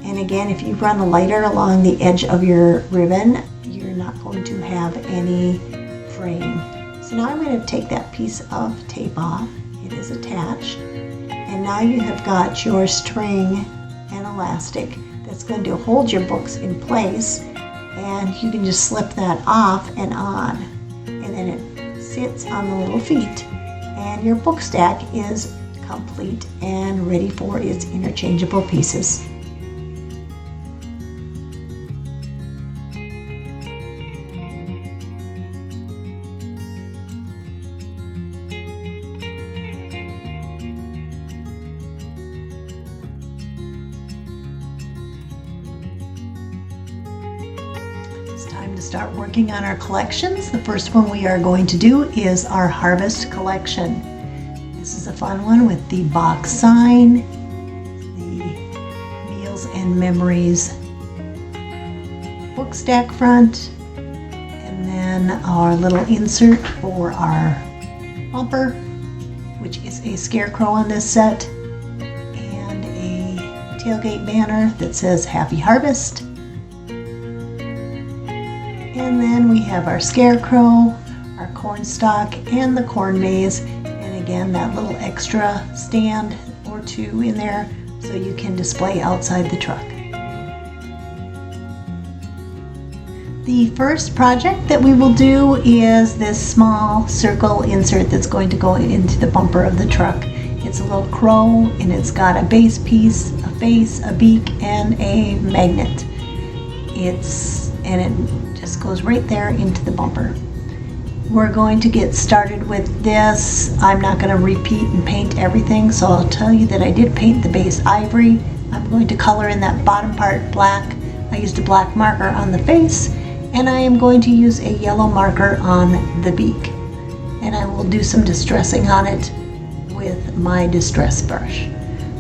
And again, if you run a lighter along the edge of your ribbon, you're not going to have any fraying. So now I'm going to take that piece of tape off. It is attached. And now you have got your string and elastic that's going to hold your books in place. And you can just slip that off and on. And then it sits on the little feet. And your book stack is complete and ready for its interchangeable pieces. Time to start working on our collections. The first one we are going to do is our harvest collection. This is a fun one with the box sign, the meals and memories book stack front, and then our little insert for our bumper, which is a scarecrow on this set, and a tailgate banner that says Happy Harvest. And then we have our scarecrow, our cornstalk, and the corn maze. And again, that little extra stand or two in there so you can display outside the truck. The first project that we will do is this small circle insert that's going to go into the bumper of the truck. It's a little crow, and it's got a base piece, a face, a beak, and a magnet. And it just goes right there into the bumper. We're going to get started with this. I'm not going to repeat and paint everything, so I'll tell you that I did paint the base ivory. I'm going to color in that bottom part black. I used a black marker on the face, and I am going to use a yellow marker on the beak. And I will do some distressing on it with my distress brush.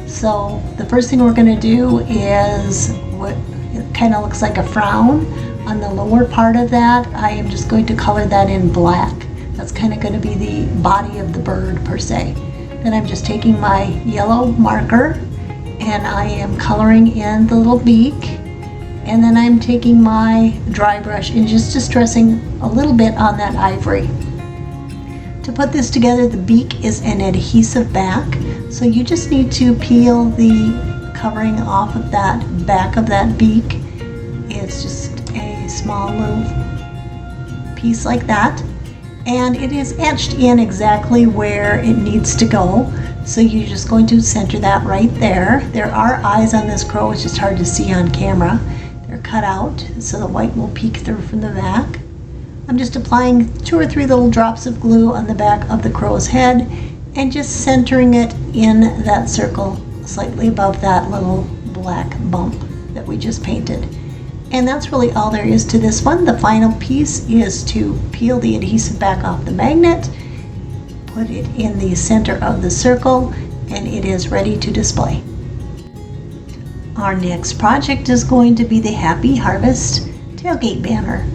So the first thing we're going to do is what it kind of looks like a frown. On the lower part of that, I am just going to color that in black. That's kind of going to be the body of the bird per se. Then I'm just taking my yellow marker and I am coloring in the little beak. And then I'm taking my dry brush and just distressing a little bit on that ivory. To put this together, the beak is an adhesive back. So you just need to peel the covering off of that back of that beak. It's just a small little piece like that, and it is etched in exactly where it needs to go. So you're just going to center that right there. There are eyes on this crow, it's just hard to see on camera. They're cut out so the white will peek through from the back. I'm just applying 2 or 3 little drops of glue on the back of the crow's head and just centering it in that circle slightly above that little black bump that we just painted. And that's really all there is to this one. The final piece is to peel the adhesive back off the magnet, put it in the center of the circle, and it is ready to display. Our next project is going to be the Happy Harvest tailgate banner.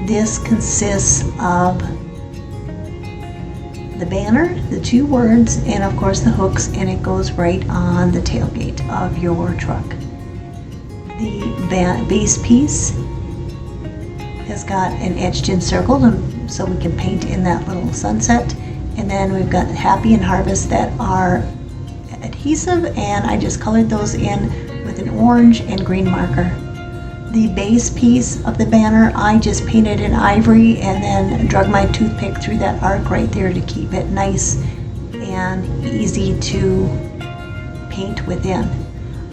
This consists of the banner, the 2 words, and of course the hooks, and it goes right on the tailgate of your truck. The base piece has got an etched in circle so we can paint in that little sunset. And then we've got Happy and Harvest that are adhesive, and I just colored those in with an orange and green marker. The base piece of the banner I just painted in ivory and then drug my toothpick through that arc right there to keep it nice and easy to paint within.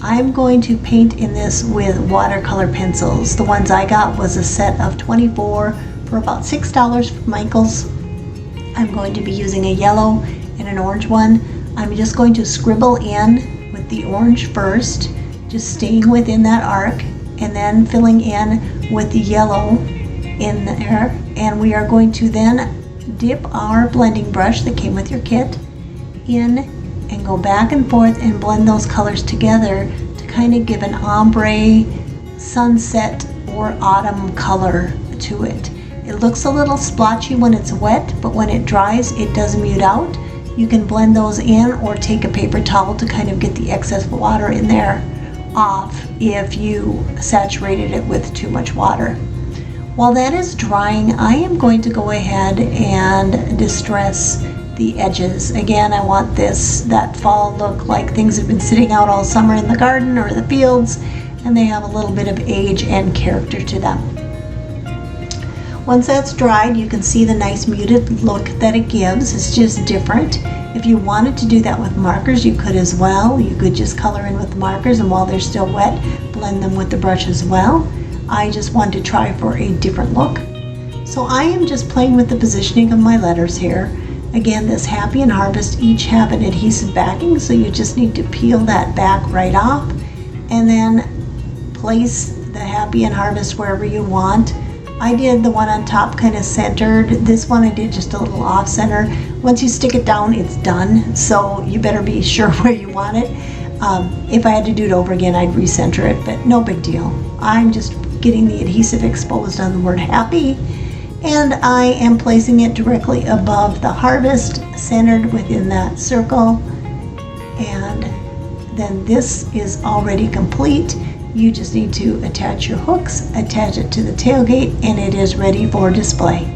I'm going to paint in this with watercolor pencils. The ones I got was a set of 24 for about $6 from Michael's. I'm going to be using a yellow and an orange one. I'm just going to scribble in with the orange first, just staying within that arc, and then filling in with the yellow in there. And we are going to then dip our blending brush that came with your kit in and go back and forth and blend those colors together to kind of give an ombre, sunset, or autumn color to it. It looks a little splotchy when it's wet, but when it dries, it does mute out. You can blend those in or take a paper towel to kind of get the excess water in there off if you saturated it with too much water. While that is drying, I am going to go ahead and distress the edges. Again, I want that fall look like things have been sitting out all summer in the garden or the fields, and they have a little bit of age and character to them. Once that's dried, you can see the nice muted look that it gives. It's just different. If you wanted to do that with markers, you could as well. You could just color in with markers, and while they're still wet, blend them with the brush as well. I just wanted to try for a different look. So I am just playing with the positioning of my letters here. Again, this Happy and Harvest each have an adhesive backing, so you just need to peel that back right off and then place the Happy and Harvest wherever you want. I did the one on top kind of centered. This one I did just a little off center. Once you stick it down, it's done, so you better be sure where you want it. If I had to do it over again, I'd recenter it, but no big deal. I'm just getting the adhesive exposed on the word Happy, and I am placing it directly above the harvest, centered within that circle. And then this is already complete. You just need to attach your hooks, attach it to the tailgate, and it is ready for display.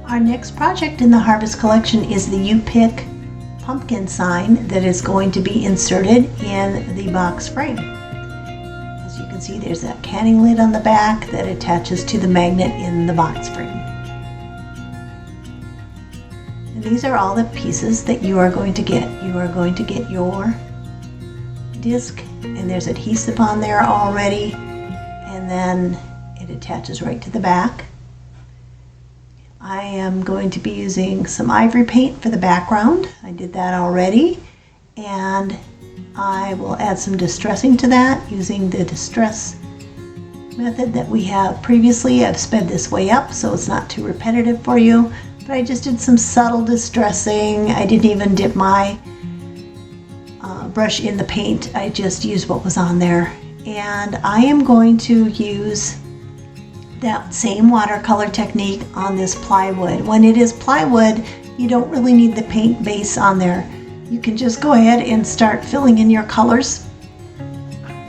Our next project in the Harvest collection is the You Pick pumpkin sign that is going to be inserted in the box frame. As you can see, there's that canning lid on the back that attaches to the magnet in the box frame. And these are all the pieces that you are going to get. You are going to get your disc, and there's adhesive on there already, and then it attaches right to the back. I am going to be using some ivory paint for the background. I did that already, and I will add some distressing to that using the distress method that we have previously. I've sped this way up so it's not too repetitive for you, but I just did some subtle distressing. I didn't even dip my brush in the paint. I just used what was on there, and I am going to use that same watercolor technique on this plywood. When it is plywood, you don't really need the paint base on there. You can just go ahead and start filling in your colors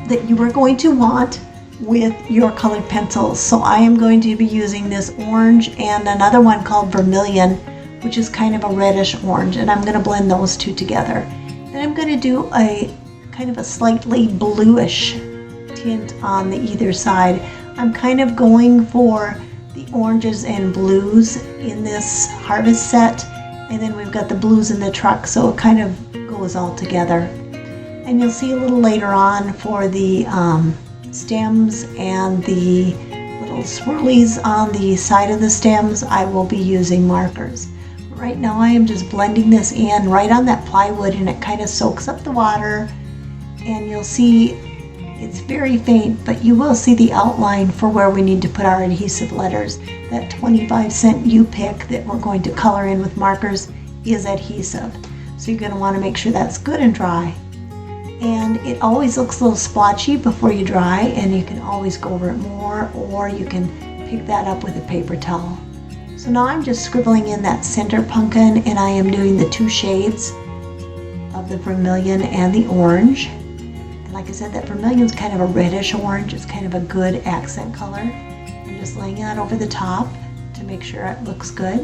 that you are going to want with your colored pencils. So I am going to be using this orange and another one called vermilion, which is kind of a reddish orange, and I'm going to blend those two together. Then I'm going to do a kind of a slightly bluish tint on the either side. I'm kind of going for the oranges and blues in this harvest set, and then we've got the blues in the truck, so it kind of goes all together. And you'll see a little later on for the stems and the little swirlies on the side of the stems, I will be using markers. Right now I am just blending this in right on that plywood, and it kind of soaks up the water, and you'll see it's very faint, but you will see the outline for where we need to put our adhesive letters. That 25-cent You Pick that we're going to color in with markers is adhesive. So you're going to want to make sure that's good and dry. And it always looks a little splotchy before you dry, and you can always go over it more, or you can pick that up with a paper towel. So now I'm just scribbling in that center pumpkin, and I am doing the two shades of the vermilion and the orange. Like I said, that vermilion is kind of a reddish orange. It's kind of a good accent color. I'm just laying that over the top to make sure it looks good.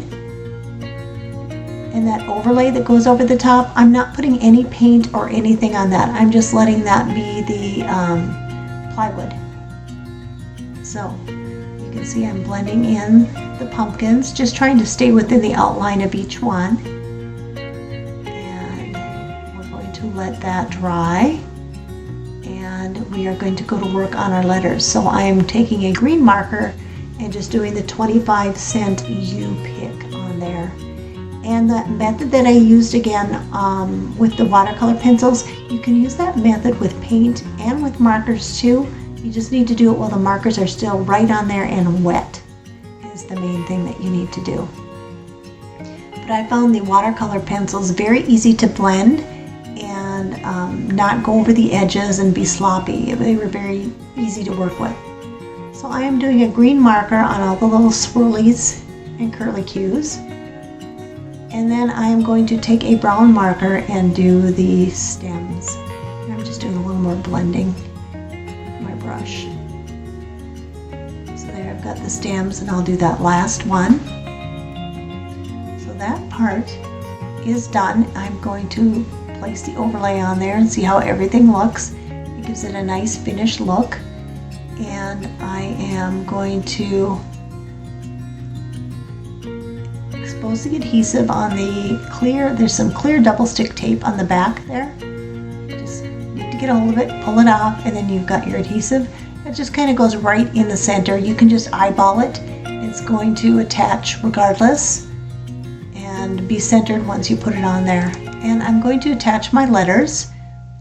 And that overlay that goes over the top, I'm not putting any paint or anything on that. I'm just letting that be the plywood. So you can see I'm blending in the pumpkins, just trying to stay within the outline of each one. And we're going to let that dry. And we are going to go to work on our letters. So I am taking a green marker and just doing the 25-cent You Pick on there. And that method that I used again with the watercolor pencils, you can use that method with paint and with markers too. You just need to do it while the markers are still right on there and wet is the main thing that you need to do. But I found the watercolor pencils very easy to blend and not go over the edges and be sloppy. They were very easy to work with. So I am doing a green marker on all the little swirlies and curlicues. And then I am going to take a brown marker and do the stems. And I'm just doing a little more blending with my brush. So there I've got the stems, and I'll do that last one. So that part is done. I'm going to place the overlay on there and see how everything looks. It gives it a nice finished look. And I am going to expose the adhesive on the clear. There's some clear double stick tape on the back there. You just need to get a hold of it, pull it off, and then you've got your adhesive. It just kind of goes right in the center. You can just eyeball it. It's going to attach regardless and be centered once you put it on there. And I'm going to attach my letters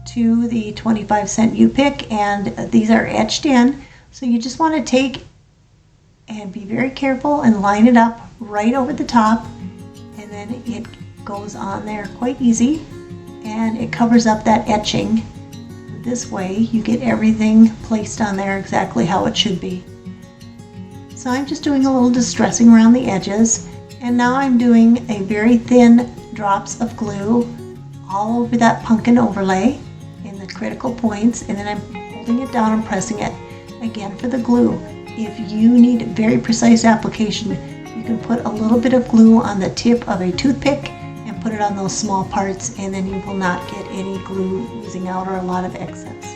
to the 25-cent U-pick, and these are etched in. So you just want to take and be very careful and line it up right over the top, and then it goes on there quite easy, and it covers up that etching. This way you get everything placed on there exactly how it should be. So I'm just doing a little distressing around the edges, and now I'm doing a very thin drops of glue all over that pumpkin overlay in the critical points, and then I'm holding it down and pressing it again for the glue. If you need very precise application, you can put a little bit of glue on the tip of a toothpick and put it on those small parts, and then you will not get any glue oozing out or a lot of excess.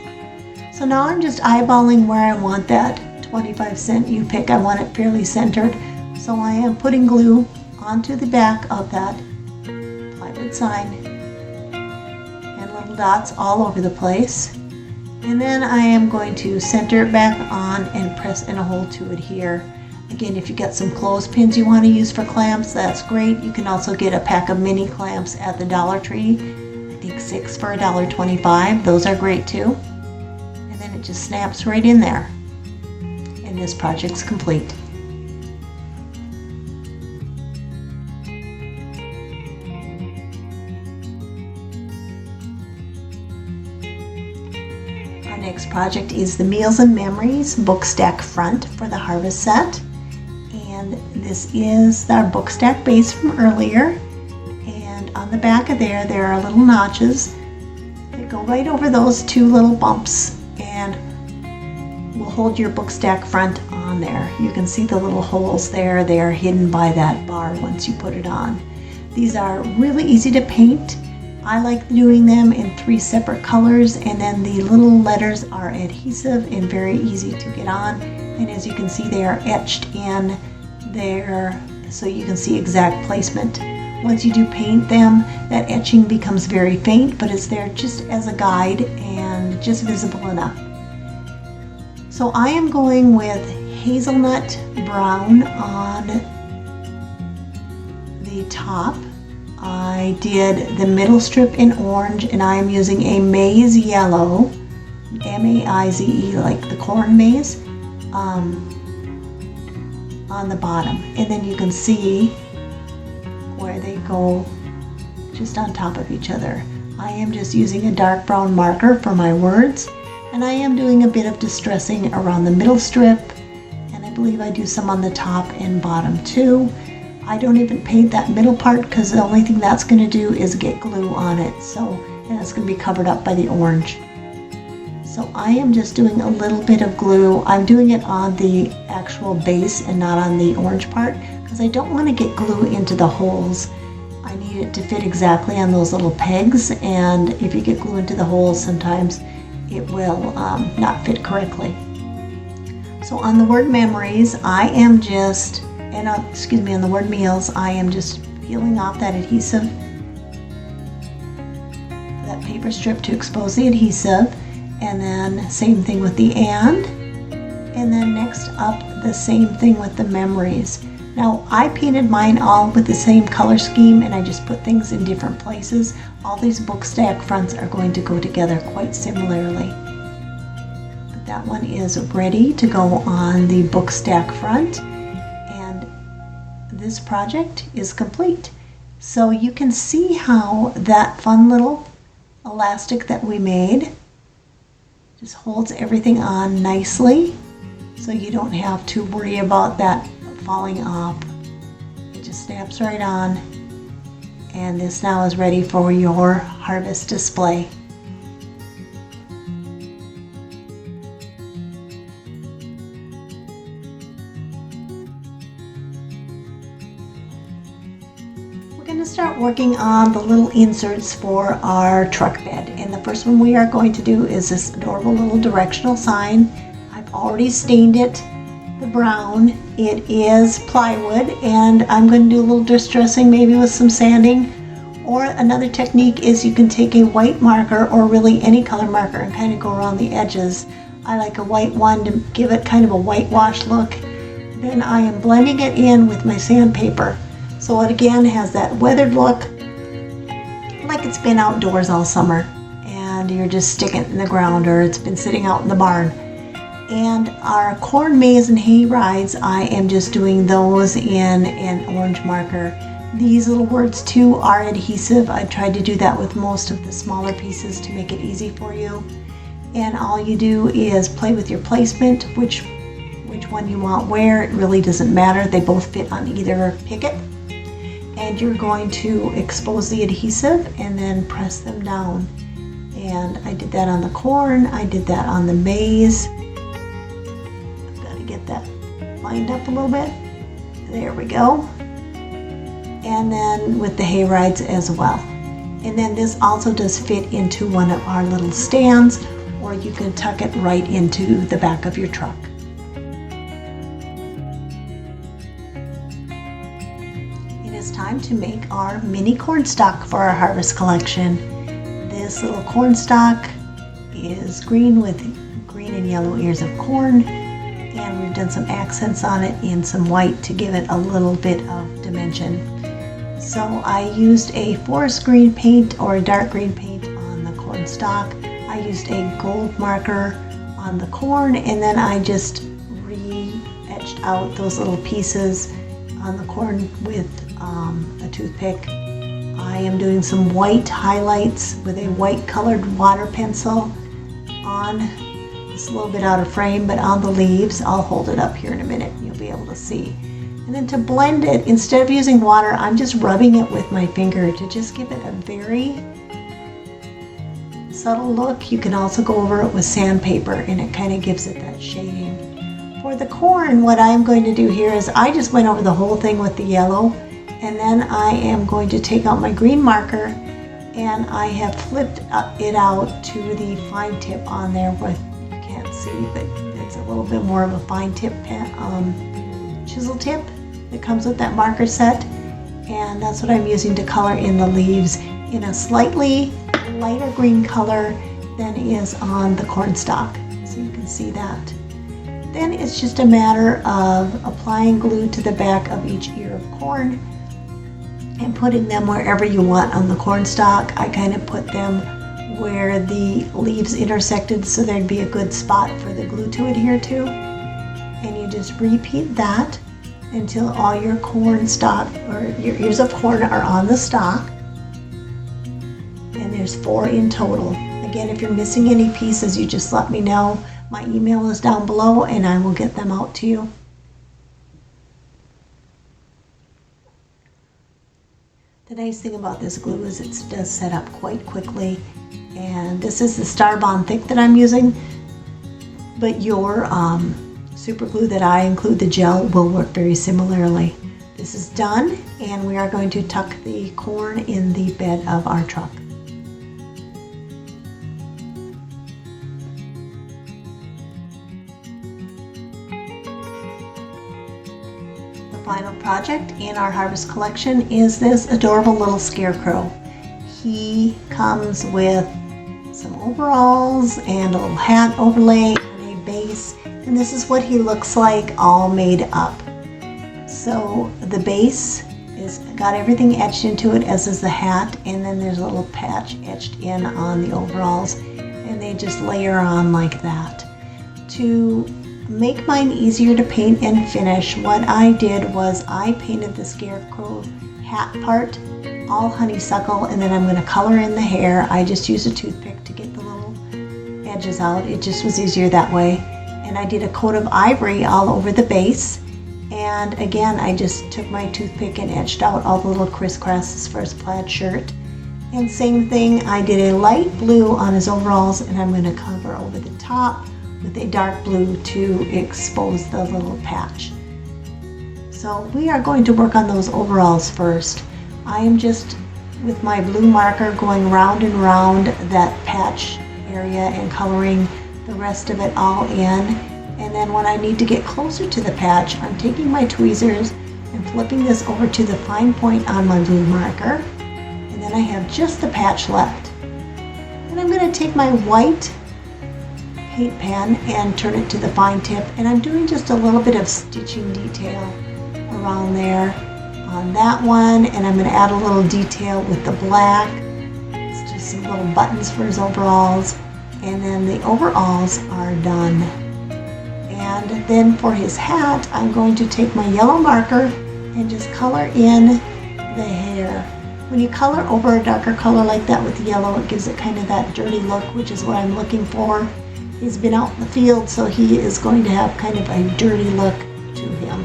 So now I'm just eyeballing where I want that 25-cent U-pick. I want it fairly centered. So I am putting glue onto the back of that plywood sign and little dots all over the place. And then I am going to center it back on and press in a hole to adhere. Again, if you got some clothespins you want to use for clamps, that's great. You can also get a pack of mini clamps at the Dollar Tree. I think 6 for $1.25. Those are great too. And then it just snaps right in there. And this project's complete. Next project is the Meals and Memories Bookstack front for the Harvest set, and this is our Bookstack base from earlier, and on the back of there are little notches that go right over those two little bumps and will hold your Bookstack front on there. You can see the little holes there. They are hidden by that bar once you put it on. These are really easy to paint. I like doing them in 3 separate colors, and then the little letters are adhesive and very easy to get on. And as you can see, they are etched in there so you can see exact placement. Once you do paint them, that etching becomes very faint, but it's there just as a guide and just visible enough. So I am going with hazelnut brown on the top. I did the middle strip in orange, and I am using a maize yellow, M-A-I-Z-E, like the corn maize, on the bottom. And then you can see where they go just on top of each other. I am just using a dark brown marker for my words, and I am doing a bit of distressing around the middle strip, and I believe I do some on the top and bottom too. I don't even paint that middle part because the only thing that's going to do is get glue on it, and it's going to be covered up by the orange. So I am just doing a little bit of glue. I'm doing it on the actual base and not on the orange part because I don't want to get glue into the holes. I need it to fit exactly on those little pegs, and if you get glue into the holes, sometimes it will not fit correctly. So on the word memories, I am just on the word meals, I am just peeling off that adhesive, that paper strip to expose the adhesive, and then same thing with the and then next up the same thing with the memories. Now I painted mine all with the same color scheme, and I just put things in different places. All these Bookstack fronts are going to go together quite similarly. But that one is ready to go on the Bookstack front, and this project is complete. So you can see how that fun little elastic that we made just holds everything on nicely, so you don't have to worry about that falling off. It just snaps right on, and this now is ready for your harvest display. We're going to start working on the little inserts for our truck bed, and the first one we are going to do is this adorable little directional sign. I've already stained it the brown. It is plywood, and I'm going to do a little distressing, maybe with some sanding. Or another technique is you can take a white marker, or really any color marker, and kind of go around the edges. I like a white one to give it kind of a whitewash look. Then I am blending it in with my sandpaper, so it again has that weathered look, like it's been outdoors all summer and you're just sticking it in the ground, or it's been sitting out in the barn. And our corn maze and hay rides, I am just doing those in an orange marker. These little words too are adhesive. I tried to do that with most of the smaller pieces to make it easy for you. And all you do is play with your placement, which one you want where. It really doesn't matter. They both fit on either Picket. And you're going to expose the adhesive and then press them down. And I did that on the corn. I did that on the maze. Get that lined up a little bit. There we go. And then with the hay rides as well. And then this also does fit into one of our little stands, or you can tuck it right into the back of your truck. It is time to make our mini cornstalk for our harvest collection. This little cornstalk is green with green and yellow ears of corn. And we've done some accents on it in some white to give it a little bit of dimension. So I used a forest green paint or a dark green paint on the cornstalk. I used a gold marker on the corn, and then I just re-etched out those little pieces on the corn with a toothpick. I am doing some white highlights with a white colored water pencil on. It's a little bit out of frame, but on the leaves. I'll hold it up here in a minute and you'll be able to see. And then to blend it, instead of using water, I'm just rubbing it with my finger to just give it a very subtle look. You can also go over it with sandpaper, and it kind of gives it that shading. For the corn, what I'm going to do here is I just went over the whole thing with the yellow, and then I am going to take out my green marker, and I have flipped it out to the fine tip on there with, you can't see, but it's a little bit more of a fine tip chisel tip that comes with that marker set, and that's what I'm using to color in the leaves in a slightly lighter green color than is on the cornstalk, so you can see that. Then it's just a matter of applying glue to the back of each ear of corn and putting them wherever you want on the cornstalk. I kind of put them where the leaves intersected so there'd be a good spot for the glue to adhere to. And you just repeat that until all your corn stalk, or your ears of corn, are on the stalk. And there's 4 in total. Again, if you're missing any pieces, you just let me know. My email is down below and I will get them out to you. The nice thing about this glue is it does set up quite quickly. And this is the Star Bond Thick that I'm using, but your super glue that I include, the gel, will work very similarly. This is done, and we are going to tuck the corn in the bed of our truck. The final project in our harvest collection is this adorable little Scarecrow. He comes with some overalls and a little hat overlay and a base, and this is what he looks like all made up. So the base is got everything etched into it, as is the hat, and then there's a little patch etched in on the overalls, and they just layer on like that. To make mine easier to paint and finish, what I did was I painted the Scarecrow hat part all honeysuckle, and then I'm going to color in the hair. I just used a toothpick to get the little edges out. It just was easier that way. And I did a coat of ivory all over the base. And again, I just took my toothpick and etched out all the little crisscrosses for his plaid shirt. And same thing, I did a light blue on his overalls, and I'm going to cover over the top with a dark blue to expose the little patch. So we are going to work on those overalls first. I am just, with my blue marker, going round and round that patch area and coloring the rest of it all in. And then when I need to get closer to the patch, I'm taking my tweezers and flipping this over to the fine point on my blue marker. And then I have just the patch left. And I'm going to take my white paint pen and turn it to the fine tip. And I'm doing just a little bit of stitching detail around there on that one. And I'm going to add a little detail with the black. It's just some little buttons for his overalls. And then the overalls are done. And then for his hat, I'm going to take my yellow marker and just color in the hair. When you color over a darker color like that with yellow, it gives it kind of that dirty look, which is what I'm looking for. He's been out in the field, so he is going to have kind of a dirty look to him.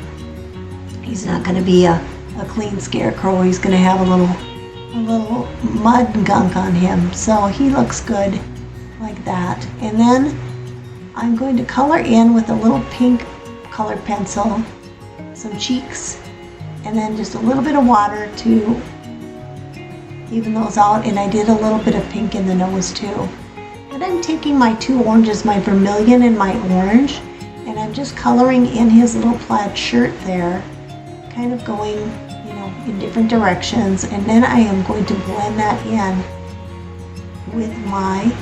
He's not going to be a clean scarecrow. He's going to have a little mud and gunk on him. So he looks good like that. And then I'm going to color in with a little pink colored pencil, some cheeks, and then just a little bit of water to even those out. And I did a little bit of pink in the nose too. And I'm taking my two oranges, my vermilion and my orange, and I'm just coloring in his little plaid shirt there, kind of going, in different directions. And then I am going to blend that in with my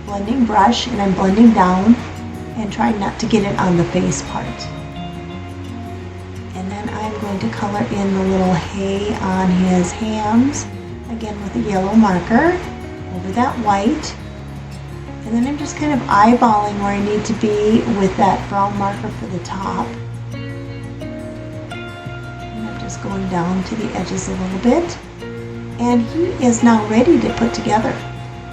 blending brush, and I'm blending down and trying not to get it on the face part. And then I'm going to color in the little hay on his hams, again with a yellow marker over that white. And then I'm just kind of eyeballing where I need to be with that brown marker for the top. And I'm just going down to the edges a little bit. And he is now ready to put together.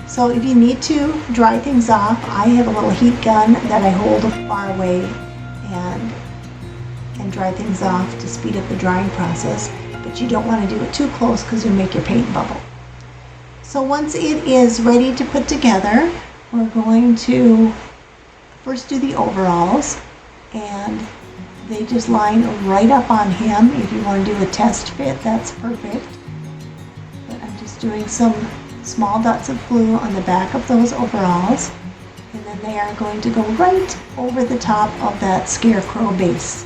So if you need to dry things off, I have a little heat gun that I hold far away and dry things off to speed up the drying process. But you don't want to do it too close because you'll make your paint bubble. So once it is ready to put together, we're going to first do the overalls, and they just line right up on him. If you want to do a test fit, that's perfect. But I'm just doing some small dots of glue on the back of those overalls, and then they are going to go right over the top of that Scarecrow base.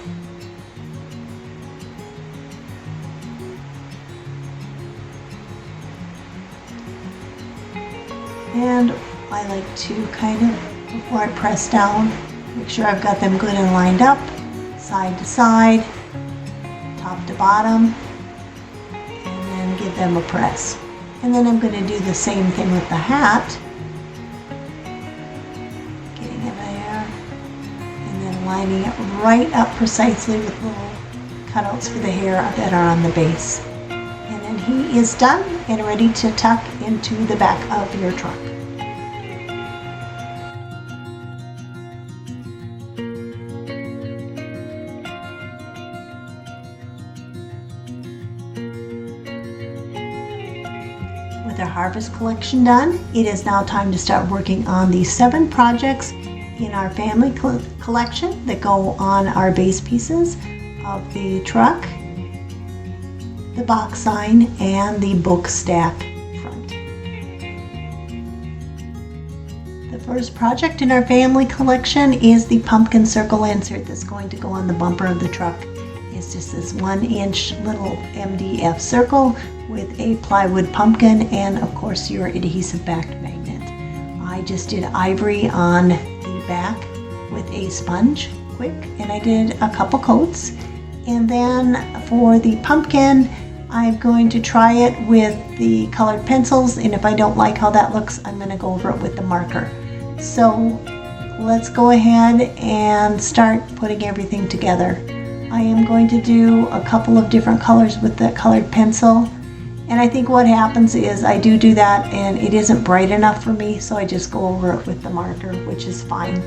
And I like to kind of, before I press down, make sure I've got them good and lined up, side to side, top to bottom, and then give them a press. And then I'm going to do the same thing with the hat, getting it there, and then lining it right up precisely with little cutouts for the hair that are on the base. And then he is done and ready to tuck into the back of your truck. With our harvest collection done, it is now time to start working on the 7 projects in our family collection that go on our base pieces of the truck, the box sign, and the Bookstack front. The first project in our family collection is the pumpkin circle insert that's going to go on the bumper of the truck. It's just this 1-inch little MDF circle with a plywood pumpkin and of course your adhesive back magnet. I just did ivory on the back with a sponge quick, and I did a couple coats, And then for the pumpkin, I'm going to try it with the colored pencils, and if I don't like how that looks, I'm going to go over it with the marker. So let's go ahead and start putting everything together. I am going to do a couple of different colors with the colored pencil, and I think what happens is I do that and it isn't bright enough for me, so I just go over it with the marker, which is fine.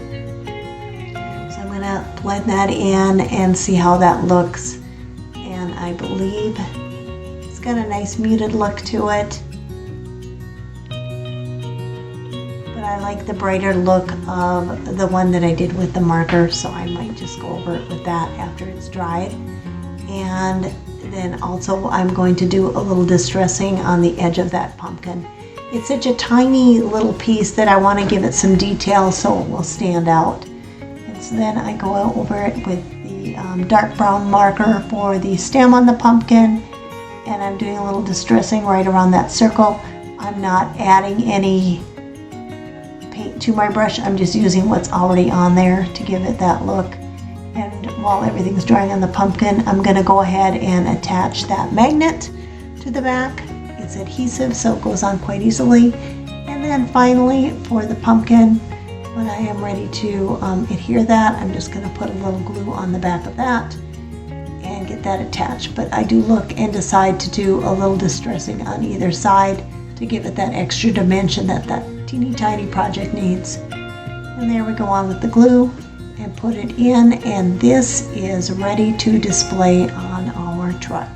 So I'm going to blend that in and see how that looks, and I believe it's got a nice muted look to it. I like the brighter look of the one that I did with the marker, so I might just go over it with that after it's dried. And then also I'm going to do a little distressing on the edge of that pumpkin. It's such a tiny little piece that I want to give it some detail so it will stand out. And so then I go over it with the dark brown marker for the stem on the pumpkin, and I'm doing a little distressing right around that circle. I'm not adding any paint to my brush, I'm just using what's already on there to give it that look. And while everything's drying on the pumpkin, I'm going to go ahead and attach that magnet to the back. It's adhesive, so it goes on quite easily. And then finally, for the pumpkin, when I am ready to adhere that, I'm just going to put a little glue on the back of that and get that attached. But I do look and decide to do a little distressing on either side to give it that extra dimension that teeny tiny project needs. And there we go on with the glue and put it in, and this is ready to display on our truck.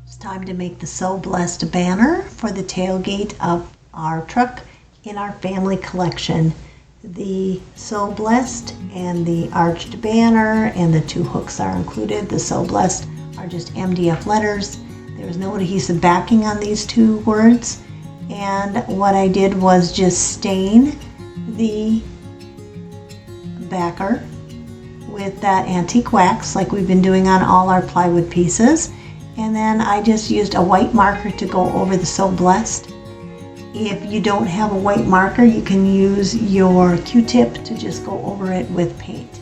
It's time to make the So Blessed banner for the tailgate of our truck in our family collection. The So Blessed and the arched banner and the 2 hooks are included. The So Blessed are just MDF letters. There's no adhesive backing on these 2 words. And what I did was just stain the backer with that antique wax like we've been doing on all our plywood pieces. And then I just used a white marker to go over the So Blessed. If you don't have a white marker, you can use your Q-tip to just go over it with paint.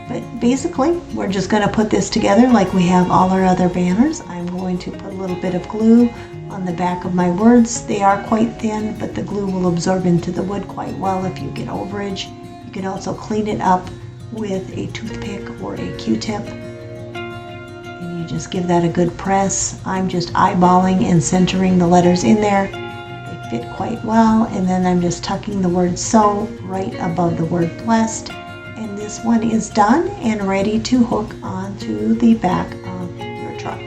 But basically, we're just going to put this together like we have all our other banners. I'm going to put a little bit of glue on the back of my words. They are quite thin, but the glue will absorb into the wood quite well if you get overage. You can also clean it up with a toothpick or a Q-tip. And you just give that a good press. I'm just eyeballing and centering the letters in there. Fit quite well, and then I'm just tucking the word So right above the word Blessed, and this one is done and ready to hook onto the back of your truck.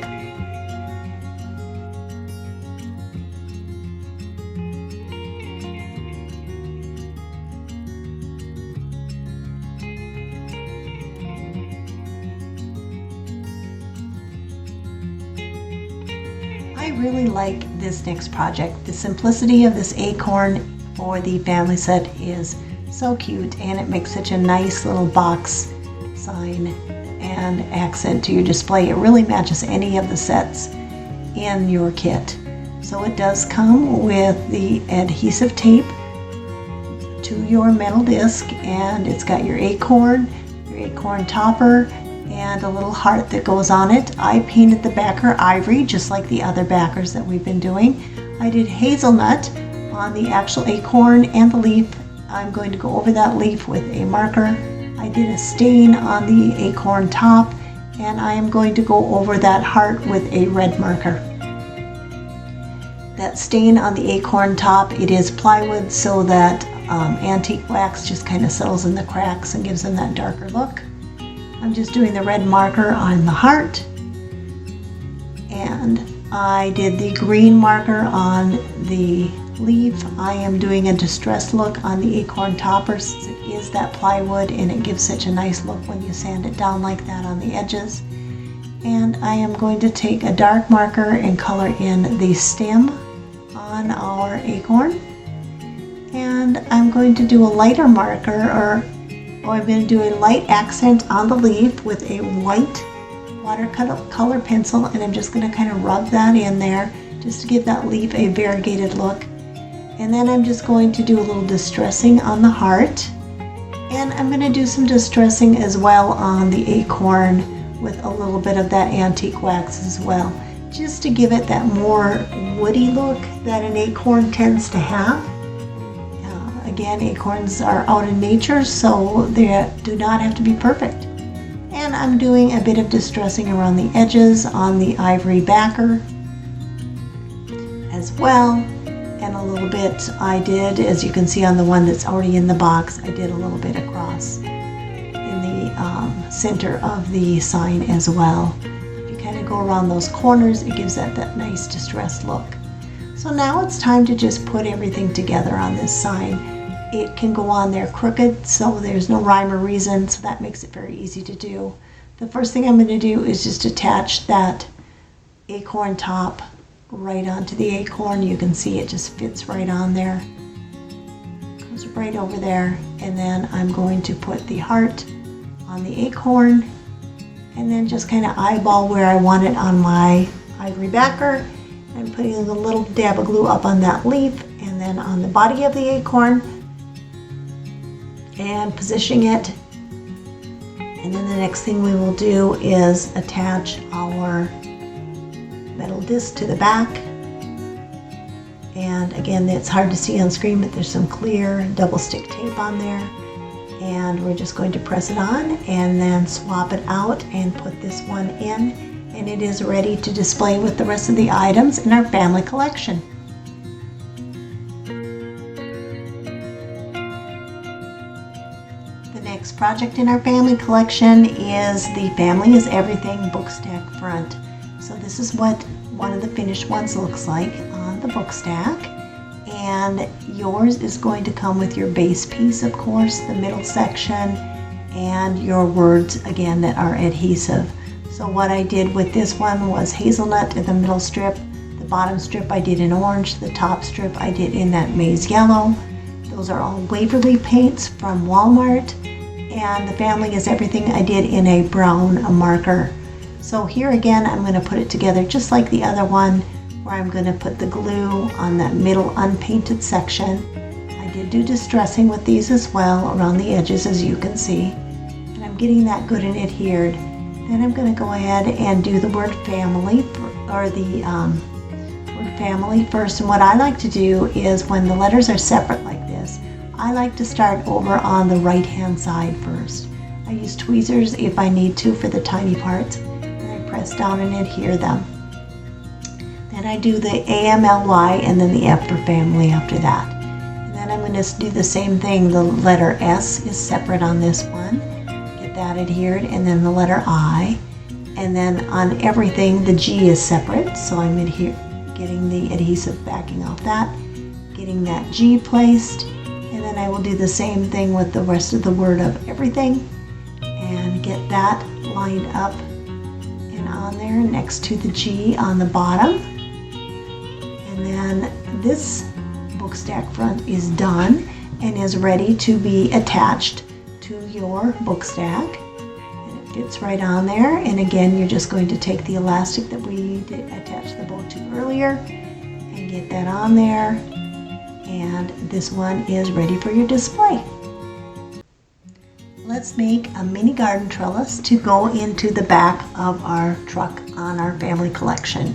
I really like this next project. The simplicity of this acorn for the family set is so cute, and it makes such a nice little box sign and accent to your display. It really matches any of the sets in your kit. So it does come with the adhesive tape to your metal disc, and it's got your acorn topper, and a little heart that goes on it. I painted the backer ivory just like the other backers that we've been doing. I did hazelnut on the actual acorn and the leaf. I'm going to go over that leaf with a marker. I did a stain on the acorn top, and I am going to go over that heart with a red marker. That stain on the acorn top, it is plywood, so that antique wax just kind of settles in the cracks and gives them that darker look. I'm just doing the red marker on the heart, and I did the green marker on the leaf. I am doing a distressed look on the acorn topper since it is that plywood, and it gives such a nice look when you sand it down like that on the edges. And I am going to take a dark marker and color in the stem on our acorn, and I'm going to do a lighter marker, or I'm going to do a light accent on the leaf with a white watercolor pencil, and I'm just going to kind of rub that in there just to give that leaf a variegated look. And then I'm just going to do a little distressing on the heart, and I'm going to do some distressing as well on the acorn with a little bit of that antique wax as well, just to give it that more woody look that an acorn tends to have. Again, acorns are out in nature, so they do not have to be perfect. And I'm doing a bit of distressing around the edges on the ivory backer as well. And a little bit I did, as you can see on the one that's already in the box, I did a little bit across in the center of the sign as well. If you kind of go around those corners, it gives that nice distressed look. So now it's time to just put everything together on this sign. It can go on there crooked, so there's no rhyme or reason, so that makes it very easy to do. The first thing I'm going to do is just attach that acorn top right onto the acorn. You can see it just fits right on there. Goes right over there. And then I'm going to put the heart on the acorn, and then just kind of eyeball where I want it on my ivory backer. I'm putting a little dab of glue up on that leaf and then on the body of the acorn and positioning it. And then the next thing we will do is attach our metal disc to the back. And again, it's hard to see on screen, but there's some clear double stick tape on there. And we're just going to press it on and then swap it out and put this one in. And it is ready to display with the rest of the items in our family collection. The next project in our family collection is the Family is Everything Bookstack front. So this is what one of the finished ones looks like on the Bookstack. And yours is going to come with your base piece, of course, the middle section, and your words, again, that are adhesive. So what I did with this one was hazelnut in the middle strip. The bottom strip I did in orange. The top strip I did in that maize yellow. Those are all Waverly paints from Walmart. And the Family is Everything I did in a brown marker. So here again, I'm going to put it together just like the other one, where I'm going to put the glue on that middle unpainted section. I did do distressing with these as well around the edges, as you can see. And I'm getting that good and adhered. Then I'm going to go ahead and do the word family, or the word family first. And what I like to do is when the letters are separate like this, I like to start over on the right hand side first. I use tweezers if I need to for the tiny parts, and I press down and adhere them. Then I do the AMLY and then the F for family after that. And then I'm going to do the same thing. The letter S is separate on this one. Get that adhered, and then the letter I. And then on everything, the G is separate. So I'm getting the adhesive backing off that, getting that G placed. And then I will do the same thing with the rest of the word of everything and get that lined up and on there next to the G on the bottom. And then this Bookstack front is done and is ready to be attached to your Bookstack. And it fits right on there. And again, you're just going to take the elastic that we did attach the bow to earlier and get that on there. And this one is ready for your display. Let's make a mini garden trellis to go into the back of our truck on our family collection.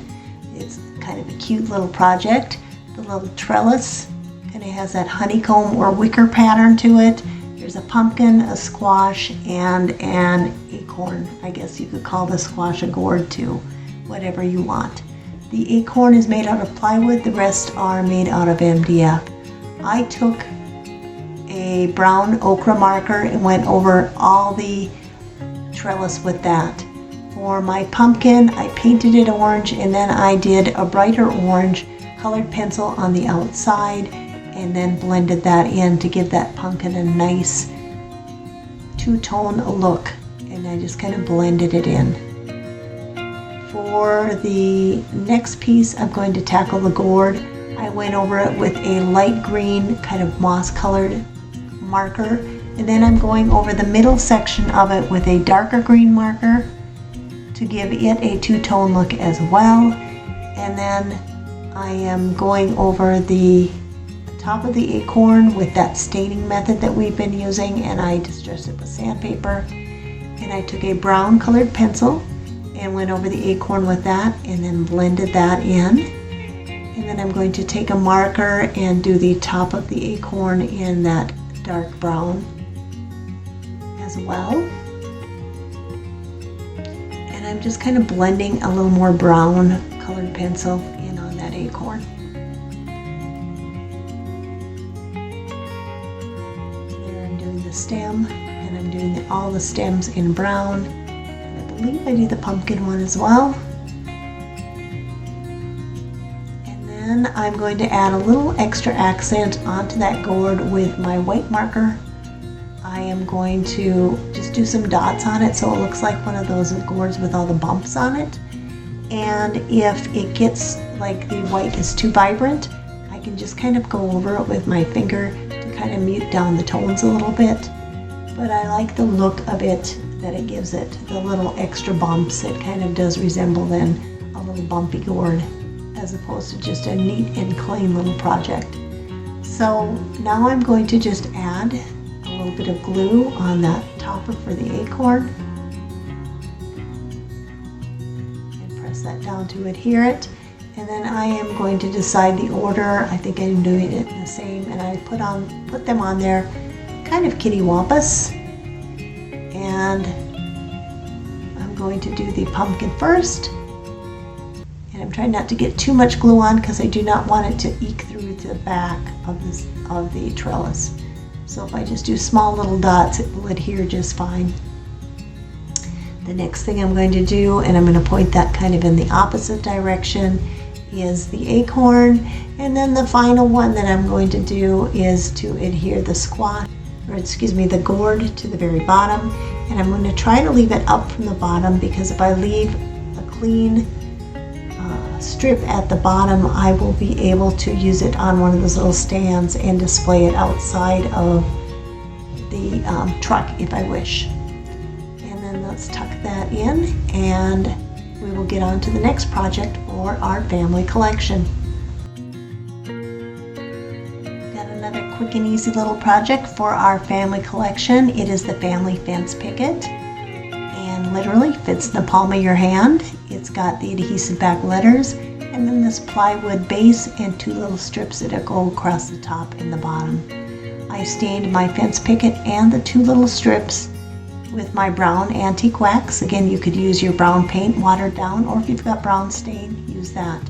It's kind of a cute little project. The little trellis kind of has that honeycomb or wicker pattern to it. There's a pumpkin, a squash, and an acorn. I guess you could call the squash a gourd too, whatever you want. The acorn is made out of plywood, the rest are made out of MDF. I took a brown ochre marker and went over all the trellis with that. For my pumpkin, I painted it orange, and then I did a brighter orange colored pencil on the outside and then blended that in to give that pumpkin a nice two-tone look, and I just kind of blended it in. For the next piece, I'm going to tackle the gourd. I went over it with a light green kind of moss colored marker, and then I'm going over the middle section of it with a darker green marker to give it a two-tone look as well. And then I am going over the top of the acorn with that staining method that we've been using, and I distressed it with sandpaper. And I took a brown colored pencil and went over the acorn with that and then blended that in. And then I'm going to take a marker and do the top of the acorn in that dark brown as well. And I'm just kind of blending a little more brown colored pencil in on that acorn. There I'm doing the stem, and I'm doing all the stems in brown. And I believe I do the pumpkin one as well. Then I'm going to add a little extra accent onto that gourd with my white marker. I am going to just do some dots on it so it looks like one of those gourds with all the bumps on it. And if it gets like the white is too vibrant, I can just kind of go over it with my finger to kind of mute down the tones a little bit. But I like the look of it that it gives it, the little extra bumps. It kind of does resemble then a little bumpy gourd, as opposed to just a neat and clean little project. So now I'm going to just add a little bit of glue on that topper for the acorn and press that down to adhere it. And then I am going to decide the order. I think I'm doing it the same, and I put them on there kind of kittywampus. And I'm going to do the pumpkin first. And I'm trying not to get too much glue on because I do not want it to eke through to the back of the trellis. So if I just do small little dots, it will adhere just fine. The next thing I'm going to do, and I'm going to point that kind of in the opposite direction, is the acorn. And then the final one that I'm going to do is to adhere the the gourd to the very bottom. And I'm going to try to leave it up from the bottom, because if I leave a clean strip at the bottom, I will be able to use it on one of those little stands and display it outside of the truck if I wish. And then let's tuck that in, and we will get on to the next project for our family collection. Got another quick and easy little project for our family collection. It is the family fence picket, and literally fits in the palm of your hand. It's got the adhesive back letters, and then this plywood base and two little strips that go across the top and the bottom. I stained my fence picket and the two little strips with my brown antique wax. Again, you could use your brown paint watered down, or if you've got brown stain, use that.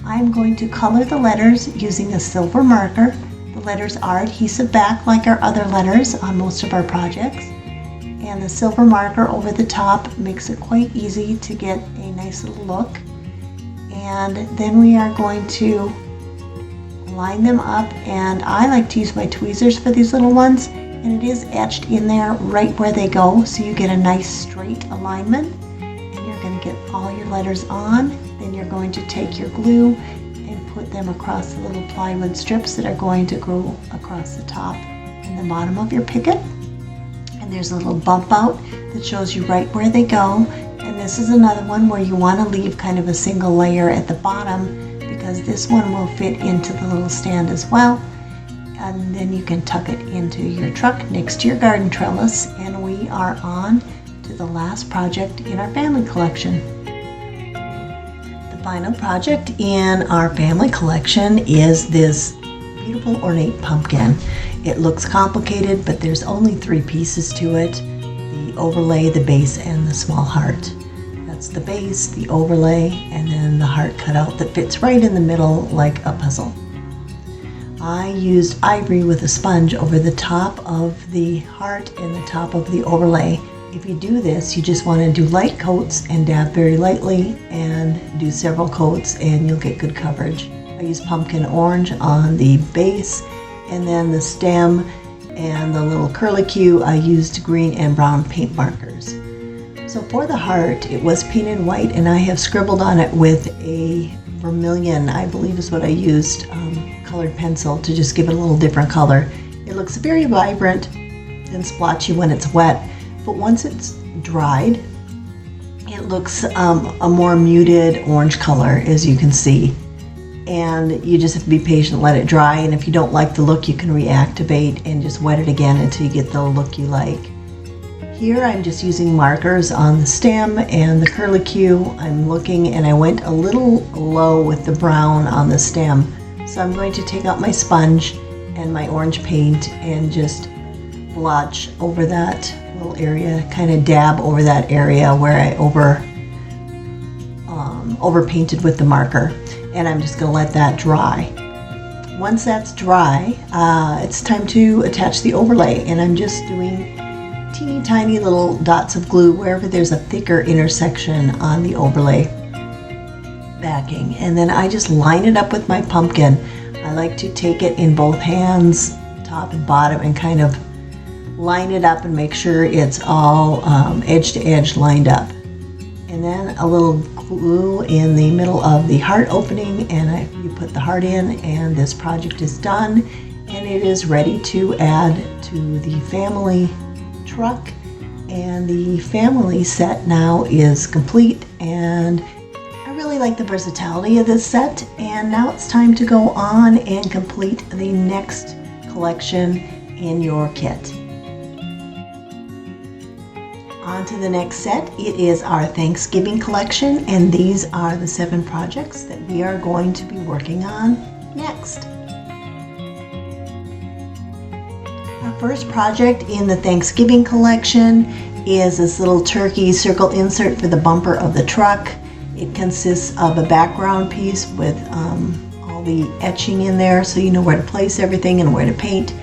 I'm going to color the letters using a silver marker. The letters are adhesive back like our other letters on most of our projects. And the silver marker over the top makes it quite easy to get a nice little look. And then we are going to line them up, and I like to use my tweezers for these little ones, and it is etched in there right where they go, so you get a nice straight alignment. And you're going to get all your letters on. Then you're going to take your glue and put them across the little plywood strips that are going to go across the top and the bottom of your picket. And there's a little bump out that shows you right where they go. And this is another one where you want to leave kind of a single layer at the bottom, because this one will fit into the little stand as well. And then you can tuck it into your truck next to your garden trellis. And we are on to the last project in our family collection. The final project in our family collection is this beautiful ornate pumpkin. It looks complicated, but there's only 3 pieces to it: the overlay, the base, and the small heart. That's the base, the overlay, and then the heart cut out that fits right in the middle like a puzzle. I used ivory with a sponge over the top of the heart and the top of the overlay. If you do this, you just want to do light coats and dab very lightly and do several coats, and you'll get good coverage. I used pumpkin orange on the base, and then the stem and the little curlicue I used green and brown paint markers. So for the heart, it was painted white, and I have scribbled on it with a vermilion, I believe is what I used, colored pencil to just give it a little different color. It looks very vibrant and splotchy when it's wet, but once it's dried, it looks a more muted orange color, as you can see. And you just have to be patient, let it dry, and if you don't like the look, you can reactivate and just wet it again until you get the look you like. Here I'm just using markers on the stem and the curlicue. I'm looking, and I went a little low with the brown on the stem. So I'm going to take out my sponge and my orange paint and just blotch over that little area, kind of dab over that area where I over painted with the marker. And I'm just going to let that dry. Once that's dry, it's time to attach the overlay, and I'm just doing teeny tiny little dots of glue wherever there's a thicker intersection on the overlay backing, and then I just line it up with my pumpkin. I like to take it in both hands, top and bottom, and kind of line it up and make sure it's all edge to edge lined up. And then a little glue in the middle of the heart opening, and you put the heart in, and this project is done, and it is ready to add to the family truck. And the family set now is complete, and I really like the versatility of this set. And now it's time to go on and complete the next collection in your kit. On to the next set. It is our Thanksgiving collection, and these are the 7 projects that we are going to be working on next. Our first project in the Thanksgiving collection is this little turkey circle insert for the bumper of the truck. It consists of a background piece with all the etching in there, so you know where to place everything and where to paint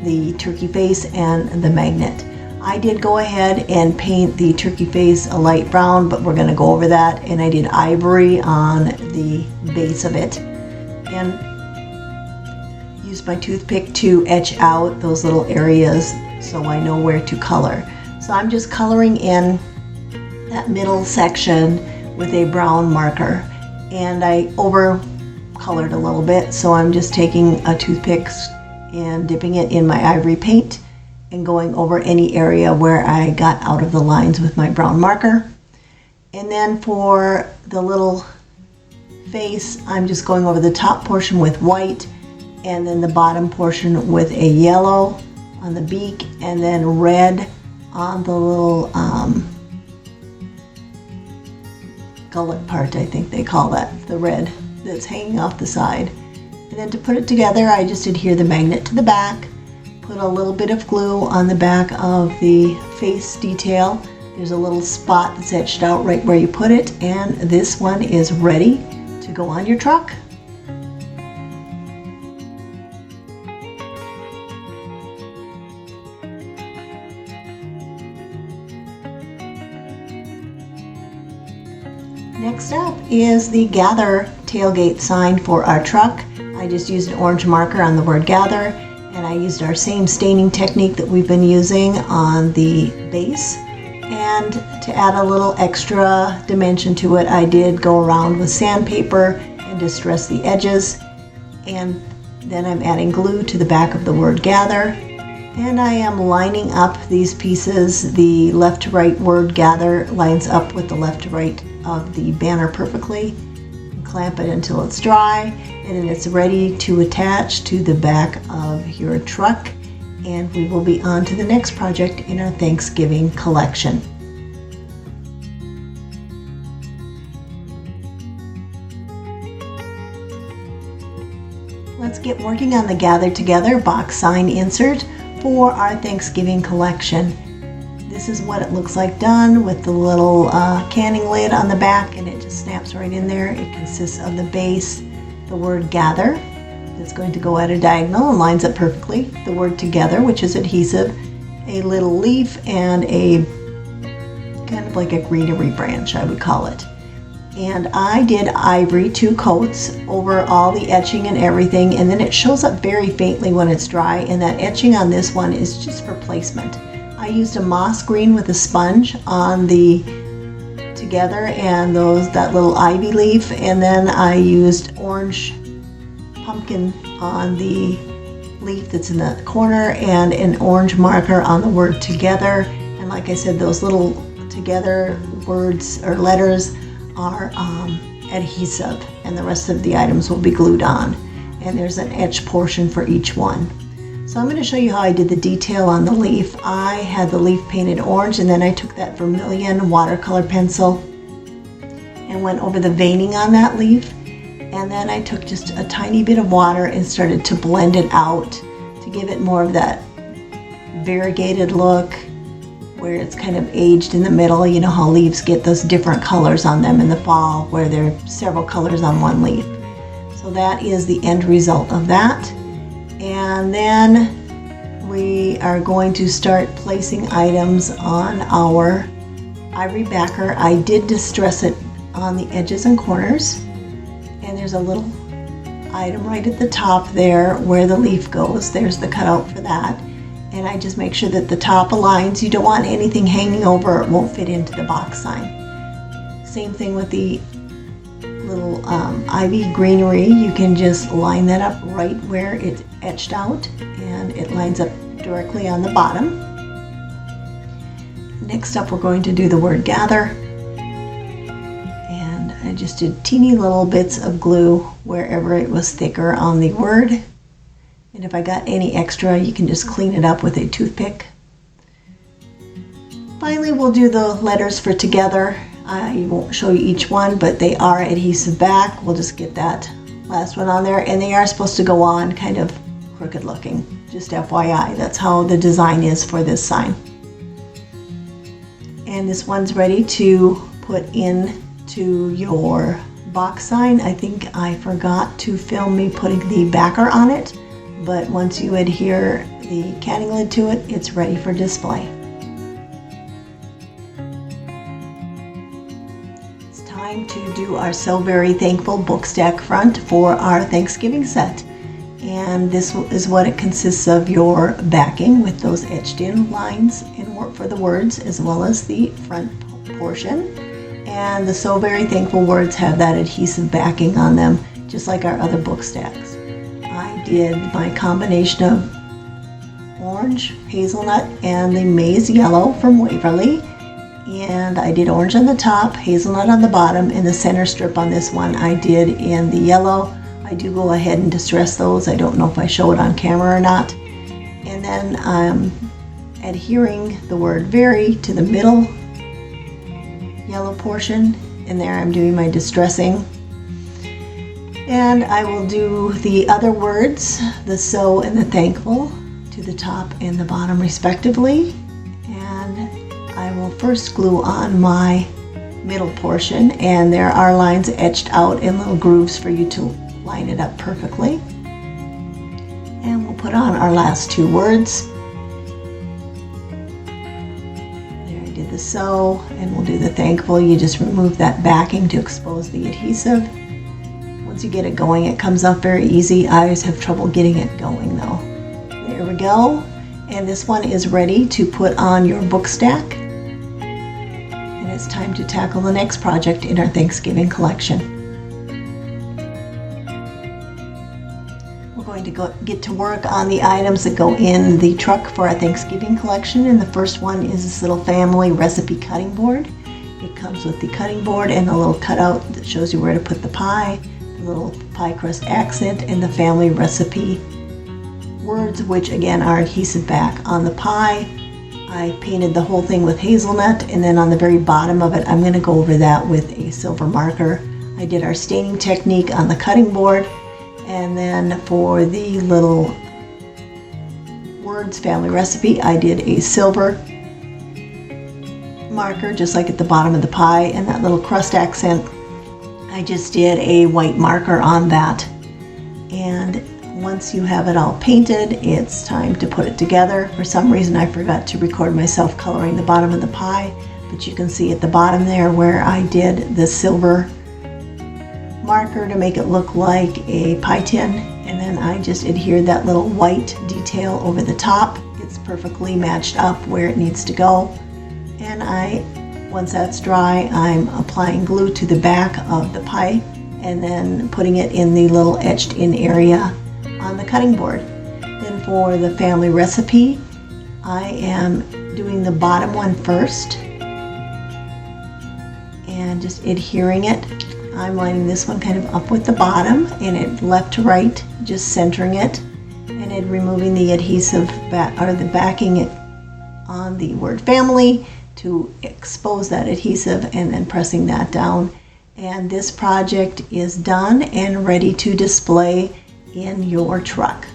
the turkey face and the magnet. I did go ahead and paint the turkey face a light brown, but we're going to go over that, and I did ivory on the base of it and used my toothpick to etch out those little areas so I know where to color. So I'm just coloring in that middle section with a brown marker, and I over colored a little bit, so I'm just taking a toothpick and dipping it in my ivory paint and going over any area where I got out of the lines with my brown marker. And then for the little face, I'm just going over the top portion with white, and then the bottom portion with a yellow on the beak, and then red on the little gullet part, I think they call that, the red that's hanging off the side. And then to put it together, I just adhere the magnet to the back, put a little bit of glue on the back of the face detail. There's a little spot that's etched out right where you put it, and this one is ready to go on your truck. Next up is the Gather tailgate sign for our truck. I just used an orange marker on the word Gather, and I used our same staining technique that we've been using on the base. And to add a little extra dimension to it, I did go around with sandpaper and distress the edges. And then I'm adding glue to the back of the word Gather. And I am lining up these pieces. The left to right word Gather lines up with the left to right of the banner perfectly. Clamp it until it's dry, and then it's ready to attach to the back of your truck, and we will be on to the next project in our Thanksgiving collection. Let's get working on the Gather Together box sign insert for our Thanksgiving collection. This is what it looks like done with the little canning lid on the back, and it just snaps right in there. It consists of the base, the word Gather, that's going to go at a diagonal and lines up perfectly, the word Together, which is adhesive, a little leaf, and a kind of like a greenery branch, I would call it. And I did ivory 2 coats over all the etching and everything, and then it shows up very faintly when it's dry, and that etching on this one is just for placement. I used a moss green with a sponge on the Together and that little ivy leaf, and then I used orange pumpkin on the leaf that's in the corner, and an orange marker on the word Together. And like I said, those little Together words or letters are adhesive, and the rest of the items will be glued on. And there's an etched portion for each one. So I'm going to show you how I did the detail on the leaf. I had the leaf painted orange, and then I took that Vermilion watercolor pencil and went over the veining on that leaf. And then I took just a tiny bit of water and started to blend it out to give it more of that variegated look, where it's kind of aged in the middle. You know how leaves get those different colors on them in the fall, where there are several colors on one leaf. So that is the end result of that. And then we are going to start placing items on our ivory backer. I did distress it on the edges and corners, and there's a little item right at the top there where the leaf goes. There's the cutout for that. And I just make sure that the top aligns. You don't want anything hanging over, it won't fit into the box sign. Same thing with the little ivy greenery. You can just line that up right where it's etched out, and it lines up directly on the bottom. Next up, we're going to do the word gather. And I just did teeny little bits of glue wherever it was thicker on the word. And if I got any extra, you can just clean it up with a toothpick. Finally, we'll do the letters for together. I won't show you each one, but they are adhesive back. We'll just get that last one on there. And they are supposed to go on kind of crooked looking. Just FYI, that's how the design is for this sign. And this one's ready to put into your box sign. I think I forgot to film me putting the backer on it. But once you adhere the canning lid to it, it's ready for display. It's time to do our So Very Thankful Bookstack front for our Thanksgiving set. And this is what it consists of: your backing with those etched in lines and work for the words, as well as the front portion. And the So Very Thankful words have that adhesive backing on them, just like our other book stacks. I did my combination of orange, hazelnut, and the maize yellow from Waverly. And I did orange on the top, hazelnut on the bottom, and the center strip on this one I did in the yellow. I do go ahead and distress those. I don't know if I show it on camera or not. And then I'm adhering the word very to the middle yellow portion. And there I'm doing my distressing. And I will do the other words, the so and the thankful, to the top and the bottom respectively. And I will first glue on my middle portion, and there are lines etched out in little grooves for you to line it up perfectly. And we'll put on our last two words. There I did the so, and we'll do the thankful. You just remove that backing to expose the adhesive. Once you get it going, it comes off very easy. I always have trouble getting it going though. There we go. And this one is ready to put on your book stack. And it's time to tackle the next project in our Thanksgiving collection. We're going to get to work on the items that go in the truck for our Thanksgiving collection. And the first one is this little family recipe cutting board. It comes with the cutting board and a little cutout that shows you where to put the pie, little pie crust accent, and the family recipe words, which again are adhesive back on the pie. I painted the whole thing with hazelnut, and then on the very bottom of it I'm going to go over that with a silver marker. I did our staining technique on the cutting board, and then for the little words family recipe I did a silver marker just like at the bottom of the pie, and that little crust accent I just did a white marker on that. And once you have it all painted, it's time to put it together. For some reason I forgot to record myself coloring the bottom of the pie, but you can see at the bottom there where I did the silver marker to make it look like a pie tin, and then I just adhered that little white detail over the top. It's perfectly matched up where it needs to go. And once that's dry, I'm applying glue to the back of the pie and then putting it in the little etched in area on the cutting board. Then for the family recipe, I am doing the bottom one first. and just adhering it. I'm lining this one kind of up with the bottom and it left to right, just centering it, and then removing the adhesive or the backing it on the word family to expose that adhesive, and then pressing that down. And this project is done and ready to display in your truck.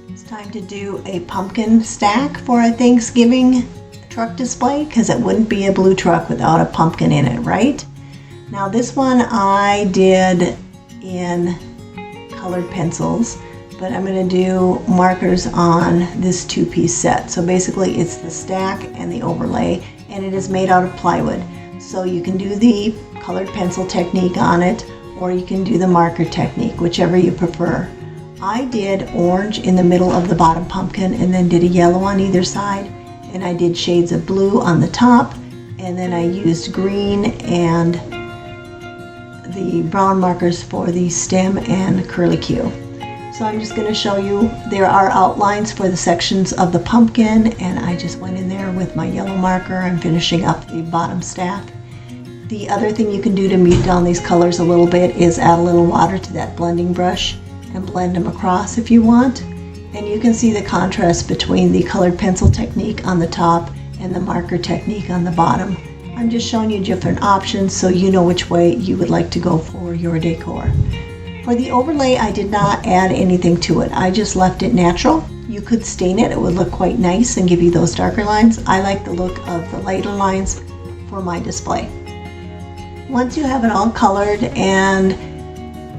It's time to do a pumpkin stack for a Thanksgiving truck display, because it wouldn't be a blue truck without a pumpkin in it, right? Now this one I did in colored pencils, but I'm going to do markers on this two-piece set. So basically it's the stack and the overlay, and it is made out of plywood. So you can do the colored pencil technique on it, or you can do the marker technique, whichever you prefer. I did orange in the middle of the bottom pumpkin, and then did a yellow on either side, and I did shades of blue on the top, and then I used green and the brown markers for the stem and curlicue. So I'm just going to show you, there are outlines for the sections of the pumpkin, and I just went in there with my yellow marker. I'm finishing up the bottom stack. The other thing you can do to mute down these colors a little bit is add a little water to that blending brush and blend them across if you want. And you can see the contrast between the colored pencil technique on the top and the marker technique on the bottom. I'm just showing you different options so you know which way you would like to go for your decor. For the overlay, I did not add anything to it. I just left it natural. You could stain it. It would look quite nice and give you those darker lines. I like the look of the lighter lines for my display. Once you have it all colored and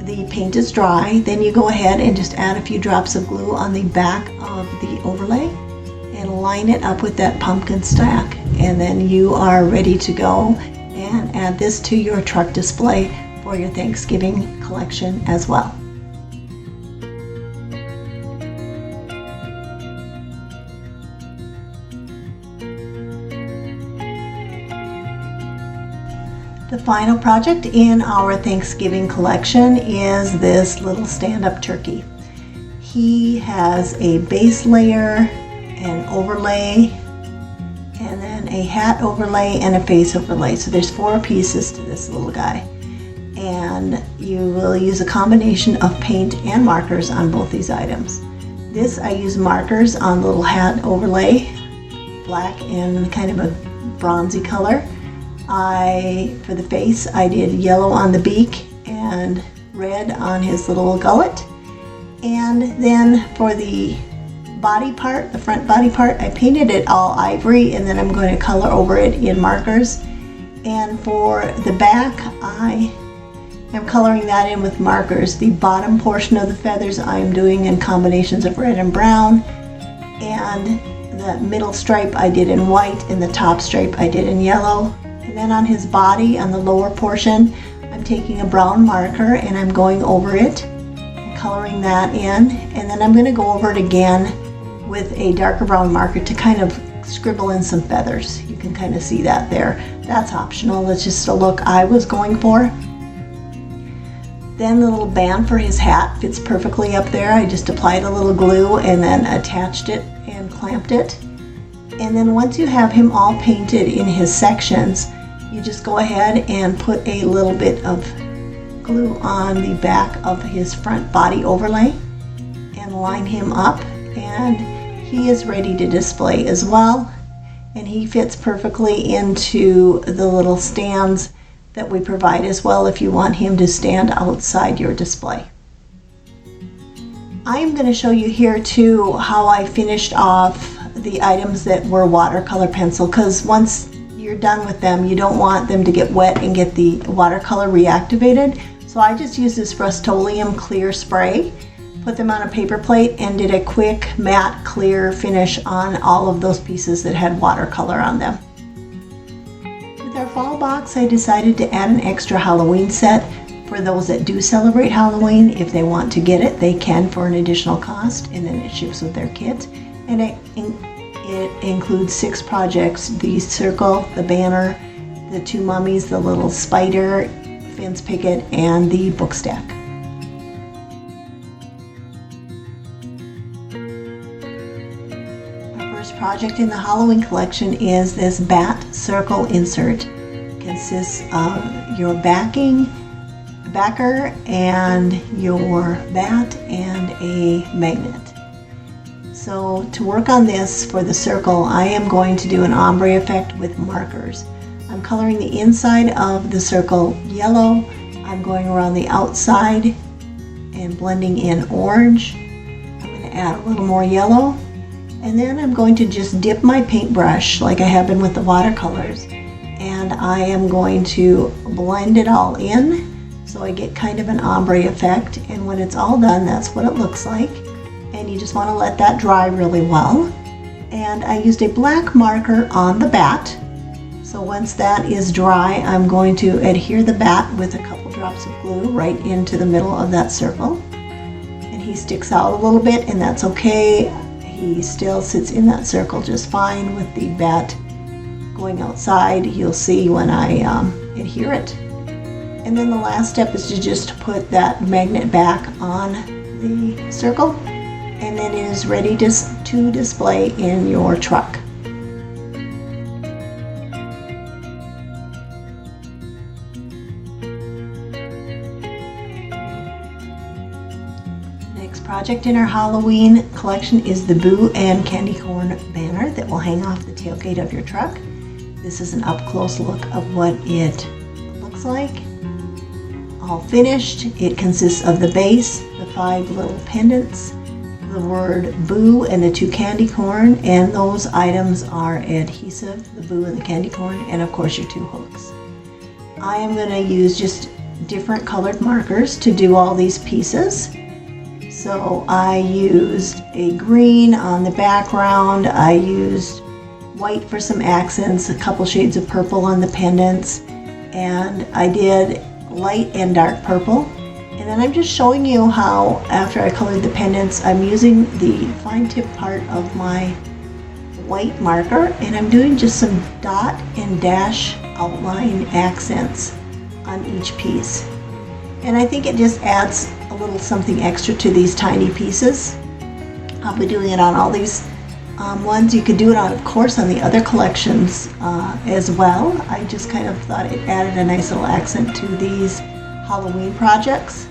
the paint is dry, then you go ahead and just add a few drops of glue on the back of the overlay and line it up with that pumpkin stack, and then you are ready to go and add this to your truck display for your Thanksgiving collection as well. The final project in our Thanksgiving collection is this little stand-up turkey. He has a base layer, an overlay, and then a hat overlay and a face overlay. So there's 4 pieces to this little guy. And you will use a combination of paint and markers on both these items. This I use markers on the little hat overlay, black and kind of a bronzy color. For the face, I did yellow on the beak and red on his little gullet. And then for the body part, the front body part, I painted it all ivory, and then I'm going to color over it in markers. And for the back, I am coloring that in with markers. The bottom portion of the feathers I am doing in combinations of red and brown, and the middle stripe I did in white, and the top stripe I did in yellow. And then on his body, on the lower portion, I'm taking a brown marker and I'm going over it and coloring that in, and then I'm going to go over it again with a darker brown marker to kind of scribble in some feathers. You can kind of see that there. That's optional. That's just a look I was going for. Then the little band for his hat fits perfectly up there. I just applied a little glue and then attached it and clamped it. And then once you have him all painted in his sections, you just go ahead and put a little bit of glue on the back of his front body overlay and line him up, and he is ready to display as well. And he fits perfectly into the little stands that we provide as well if you want him to stand outside your display. I am going to show you here too how I finished off the items that were watercolor pencil, because once you're done with them, you don't want them to get wet and get the watercolor reactivated. So I just used this Rust-Oleum clear spray, put them on a paper plate, and did a quick matte clear finish on all of those pieces that had watercolor on them. With our fall box, I decided to add an extra Halloween set for those that do celebrate Halloween. If they want to get it, they can for an additional cost, and then it ships with their kit. And it includes 6 projects: the circle, the banner, the 2 mummies, the little spider, fence picket, and the bookstack. Our first project in the Halloween collection is this bat circle insert. It consists of your backer and your bat and a magnet. So to work on this for the circle, I am going to do an ombre effect with markers. I'm coloring the inside of the circle yellow. I'm going around the outside and blending in orange. I'm going to add a little more yellow. And then I'm going to just dip my paintbrush like I have been with the watercolors. And I am going to blend it all in so I get kind of an ombre effect. And when it's all done, that's what it looks like. And you just want to let that dry really well. And I used a black marker on the bat. So once that is dry, I'm going to adhere the bat with a couple drops of glue right into the middle of that circle. And he sticks out a little bit, and that's okay. He still sits in that circle just fine with the bat going outside. You'll see when I adhere it. And then the last step is to just put that magnet back on the circle, and then it is ready to display in your truck. Next project in our Halloween collection is the Boo and Candy Corn banner that will hang off the tailgate of your truck. This is an up-close look of what it looks like. All finished. It consists of the base, the 5 little pendants, the word Boo and the 2 candy corn, and those items are adhesive, the Boo and the candy corn, and of course your 2 hooks. I am going to use just different colored markers to do all these pieces. So I used a green on the background, I used white for some accents, a couple shades of purple on the pendants, and I did light and dark purple. And then I'm just showing you how, after I colored the pendants, I'm using the fine tip part of my white marker, and I'm doing just some dot and dash outline accents on each piece. And I think it just adds a little something extra to these tiny pieces. I'll be doing it on all these ones. You could do it on, of course, on the other collections as well. I just kind of thought it added a nice little accent to these Halloween projects,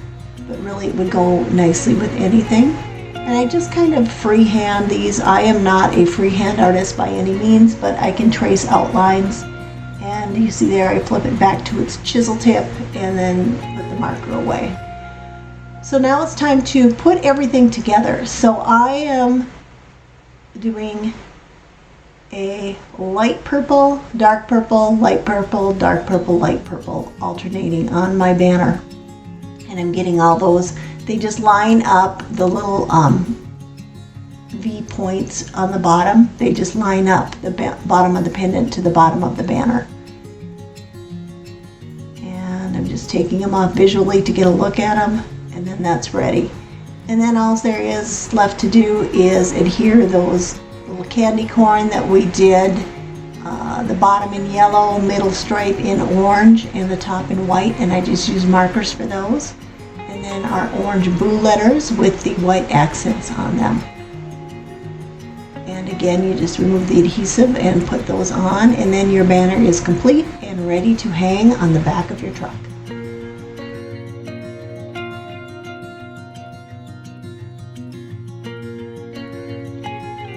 but really it would go nicely with anything. And I just kind of freehand these. I am not a freehand artist by any means, but I can trace outlines. And you see there, I flip it back to its chisel tip and then put the marker away. So now it's time to put everything together. So I am doing a light purple, dark purple, light purple, dark purple, light purple, alternating on my banner. And I'm getting all those, they just line up the little V points on the bottom. They just line up the bottom of the pendant to the bottom of the banner. And I'm just taking them off visually to get a look at them, and then that's ready. And then all there is left to do is adhere those little candy corn that we did, the bottom in yellow, middle stripe in orange, and the top in white, and I just use markers for those. And then our orange Boo letters with the white accents on them. And again, you just remove the adhesive and put those on, and then your banner is complete and ready to hang on the back of your truck.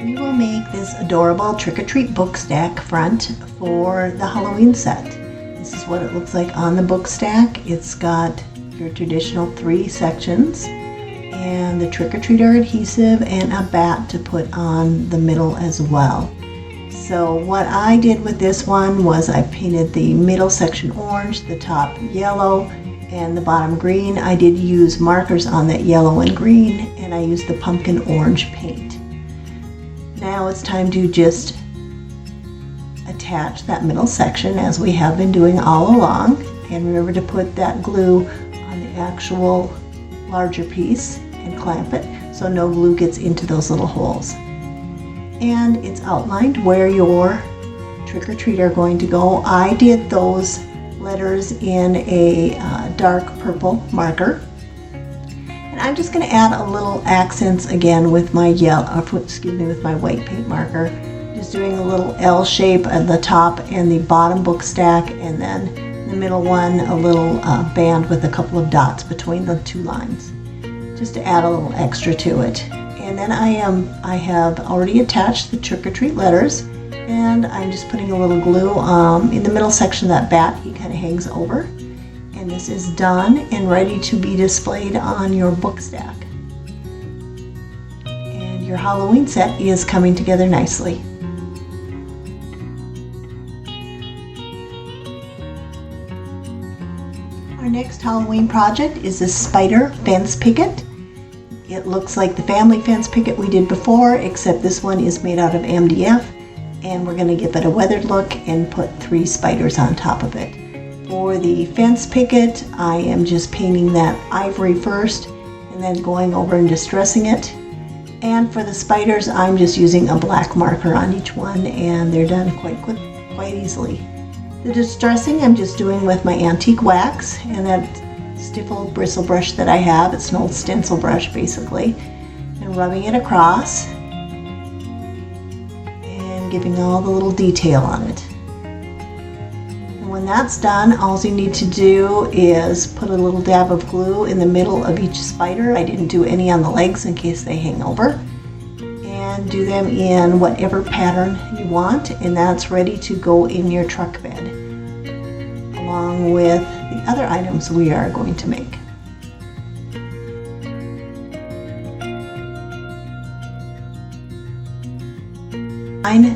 We will make this adorable trick-or-treat book stack front for the Halloween set. This is what it looks like on the book stack. It's got your traditional 3 sections and the trick-or-treater adhesive and a bat to put on the middle as well. So what I did with this one was I painted the middle section orange, the top yellow, and the bottom green. I did use markers on that yellow and green, and I used the pumpkin orange paint. Now it's time to just attach that middle section as we have been doing all along. And remember to put that glue on the actual larger piece and clamp it so no glue gets into those little holes. And it's outlined where your trick-or-treat are going to go. I did those letters in a dark purple marker. And I'm just going to add a little accents again with my with my white paint marker. Just doing a little L shape at the top and the bottom book stack, and then the middle one a little band with a couple of dots between the two lines, just to add a little extra to it. And then I have already attached the trick or treat letters, and I'm just putting a little glue in the middle section of that bat he kind of hangs over. And this is done and ready to be displayed on your book stack. And your Halloween set is coming together nicely. Our next Halloween project is this spider fence picket. It looks like the family fence picket we did before, except this one is made out of MDF, and we're going to give it a weathered look and put 3 spiders on top of it. For the fence picket, I am just painting that ivory first and then going over and distressing it. And for the spiders, I'm just using a black marker on each one, and they're done quite easily. The distressing I'm just doing with my antique wax and that stiff old bristle brush that I have. It's an old stencil brush basically, and rubbing it across and giving all the little detail on it. And when that's done, all you need to do is put a little dab of glue in the middle of each spider. I didn't do any on the legs in case they hang over, and do them in whatever pattern you want, and that's ready to go in your truck bed along with the other items we are going to make.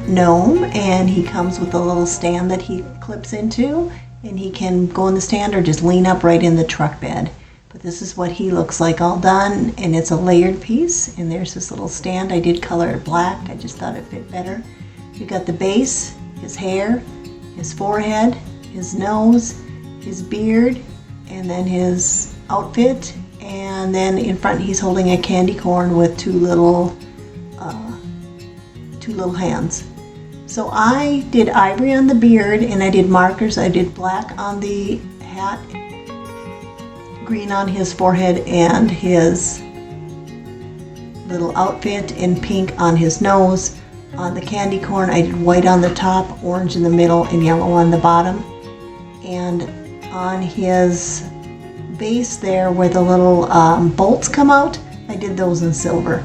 Gnome, and he comes with a little stand that he clips into, and he can go in the stand or just lean up right in the truck bed. But this is what he looks like all done, and it's a layered piece, and there's this little stand. I did color it black, I just thought it fit better. You got the base, his hair, his forehead, his nose, his beard, and then his outfit, and then in front he's holding a candy corn with two little hands. So I did ivory on the beard, and I did markers. I did black on the hat, green on his forehead and his little outfit, and pink on his nose. On the candy corn, I did white on the top, orange in the middle, and yellow on the bottom. And on his base there, where the little bolts come out, I did those in silver.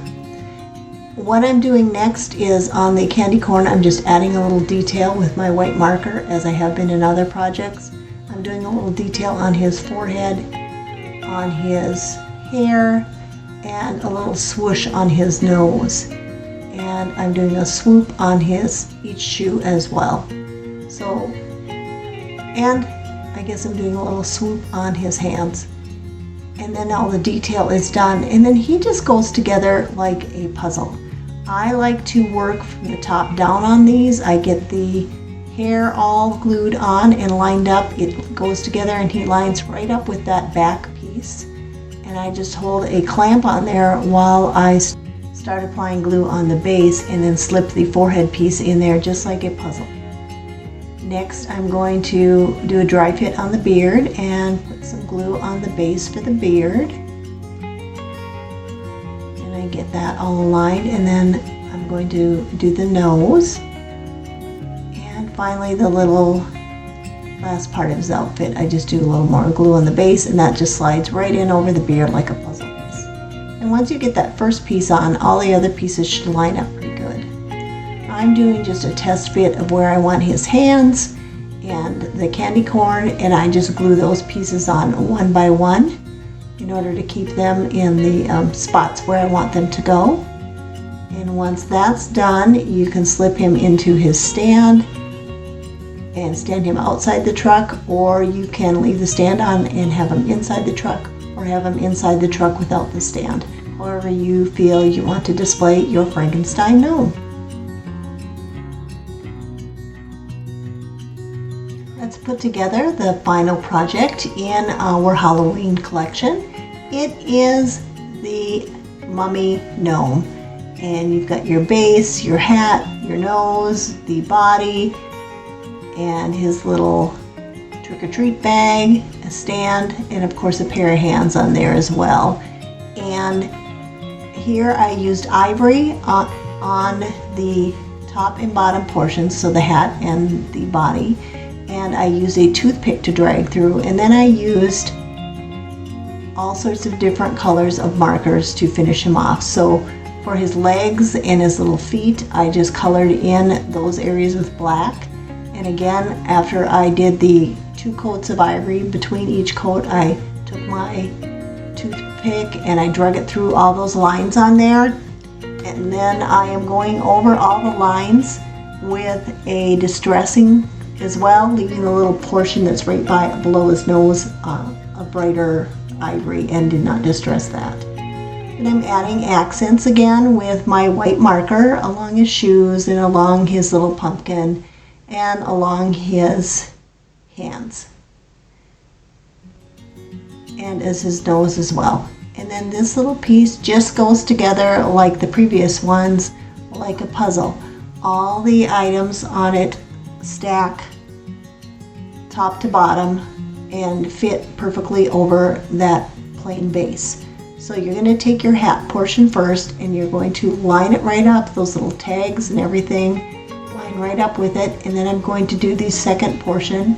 What I'm doing next is on the candy corn, I'm just adding a little detail with my white marker, as I have been in other projects. I'm doing a little detail on his forehead, on his hair, and a little swoosh on his nose. And I'm doing a swoop on each shoe as well. So, and I guess I'm doing a little swoop on his hands. And then all the detail is done, and then he just goes together like a puzzle. I like to work from the top down on these. I get the hair all glued on and lined up. It goes together, and he lines right up with that back piece. And I just hold a clamp on there while I start applying glue on the base, and then slip the forehead piece in there just like a puzzle. Next, I'm going to do a dry fit on the beard and put some glue on the base for the beard. And I get that all aligned, and then I'm going to do the nose. And finally, the little last part of his outfit, I just do a little more glue on the base, and that just slides right in over the beard like a puzzle piece. And once you get that first piece on, all the other pieces should line up pretty good. I'm doing just a test fit of where I want his hands and the candy corn, and I just glue those pieces on one by one in order to keep them in the spots where I want them to go. And once that's done, you can slip him into his stand and stand him outside the truck, or you can leave the stand on and have him inside the truck, or have him inside the truck without the stand. However you feel you want to display your Frankenstein gnome. Let's put together the final project in our Halloween collection. It is the mummy gnome, and you've got your base, your hat, your nose, the body, and his little trick-or-treat bag, a stand, and of course a pair of hands on there as well. And here I used ivory on the top and bottom portions, so the hat and the body, and I used a toothpick to drag through, and then I used all sorts of different colors of markers to finish him off. So for his legs and his little feet, I just colored in those areas with black. And again, after I did the 2 coats of ivory between each coat, I took my toothpick and I drug it through all those lines on there. And then I am going over all the lines with a distressing as well, leaving the little portion that's right below his nose a brighter ivory, and did not distress that. And I'm adding accents again with my white marker along his shoes and along his little pumpkin and along his hands and as his nose as well. And then this little piece just goes together like the previous ones, like a puzzle. All the items on it stack top to bottom and fit perfectly over that plain base. So you're going to take your hat portion first and you're going to line it right up, those little tags and everything, line right up with it. And then I'm going to do the second portion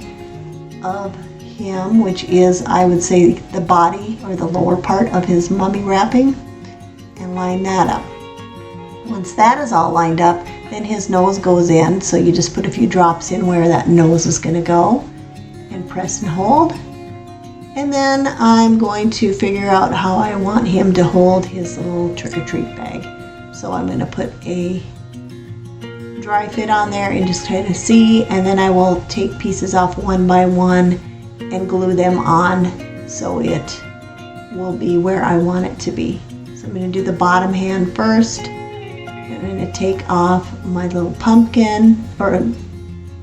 of him, which is, I would say, the body or the lower part of his mummy wrapping, and line that up. Once that is all lined up, then his nose goes in, so you just put a few drops in where that nose is going to go and press and hold. And then I'm going to figure out how I want him to hold his little trick-or-treat bag. So I'm going to put a dry fit on there and just kind of see, and then I will take pieces off one by one and glue them on so it will be where I want it to be. So I'm going to do the bottom hand first. I'm going to take off my little pumpkin, I'm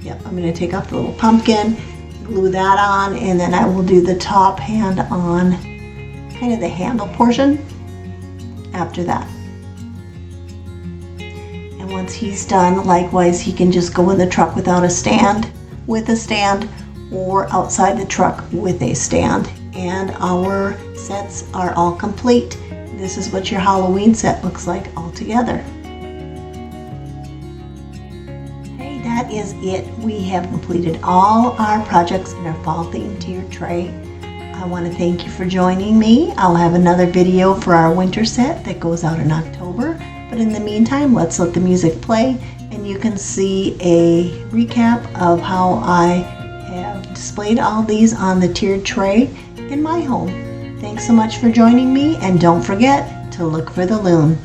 going to take off the little pumpkin, glue that on, and then I will do the top hand on kind of the handle portion after that. And once he's done, likewise, he can just go in the truck without a stand, with a stand, or outside the truck with a stand. And our sets are all complete. This is what your Halloween set looks like all together. Hey, that is it. We have completed all our projects in our fall theme tiered tray. I want to thank you for joining me. I'll have another video for our winter set that goes out in October. But in the meantime, let's let the music play and you can see a recap of how I have displayed all these on the tiered tray in my home. Thanks so much for joining me, and don't forget to look for the loon.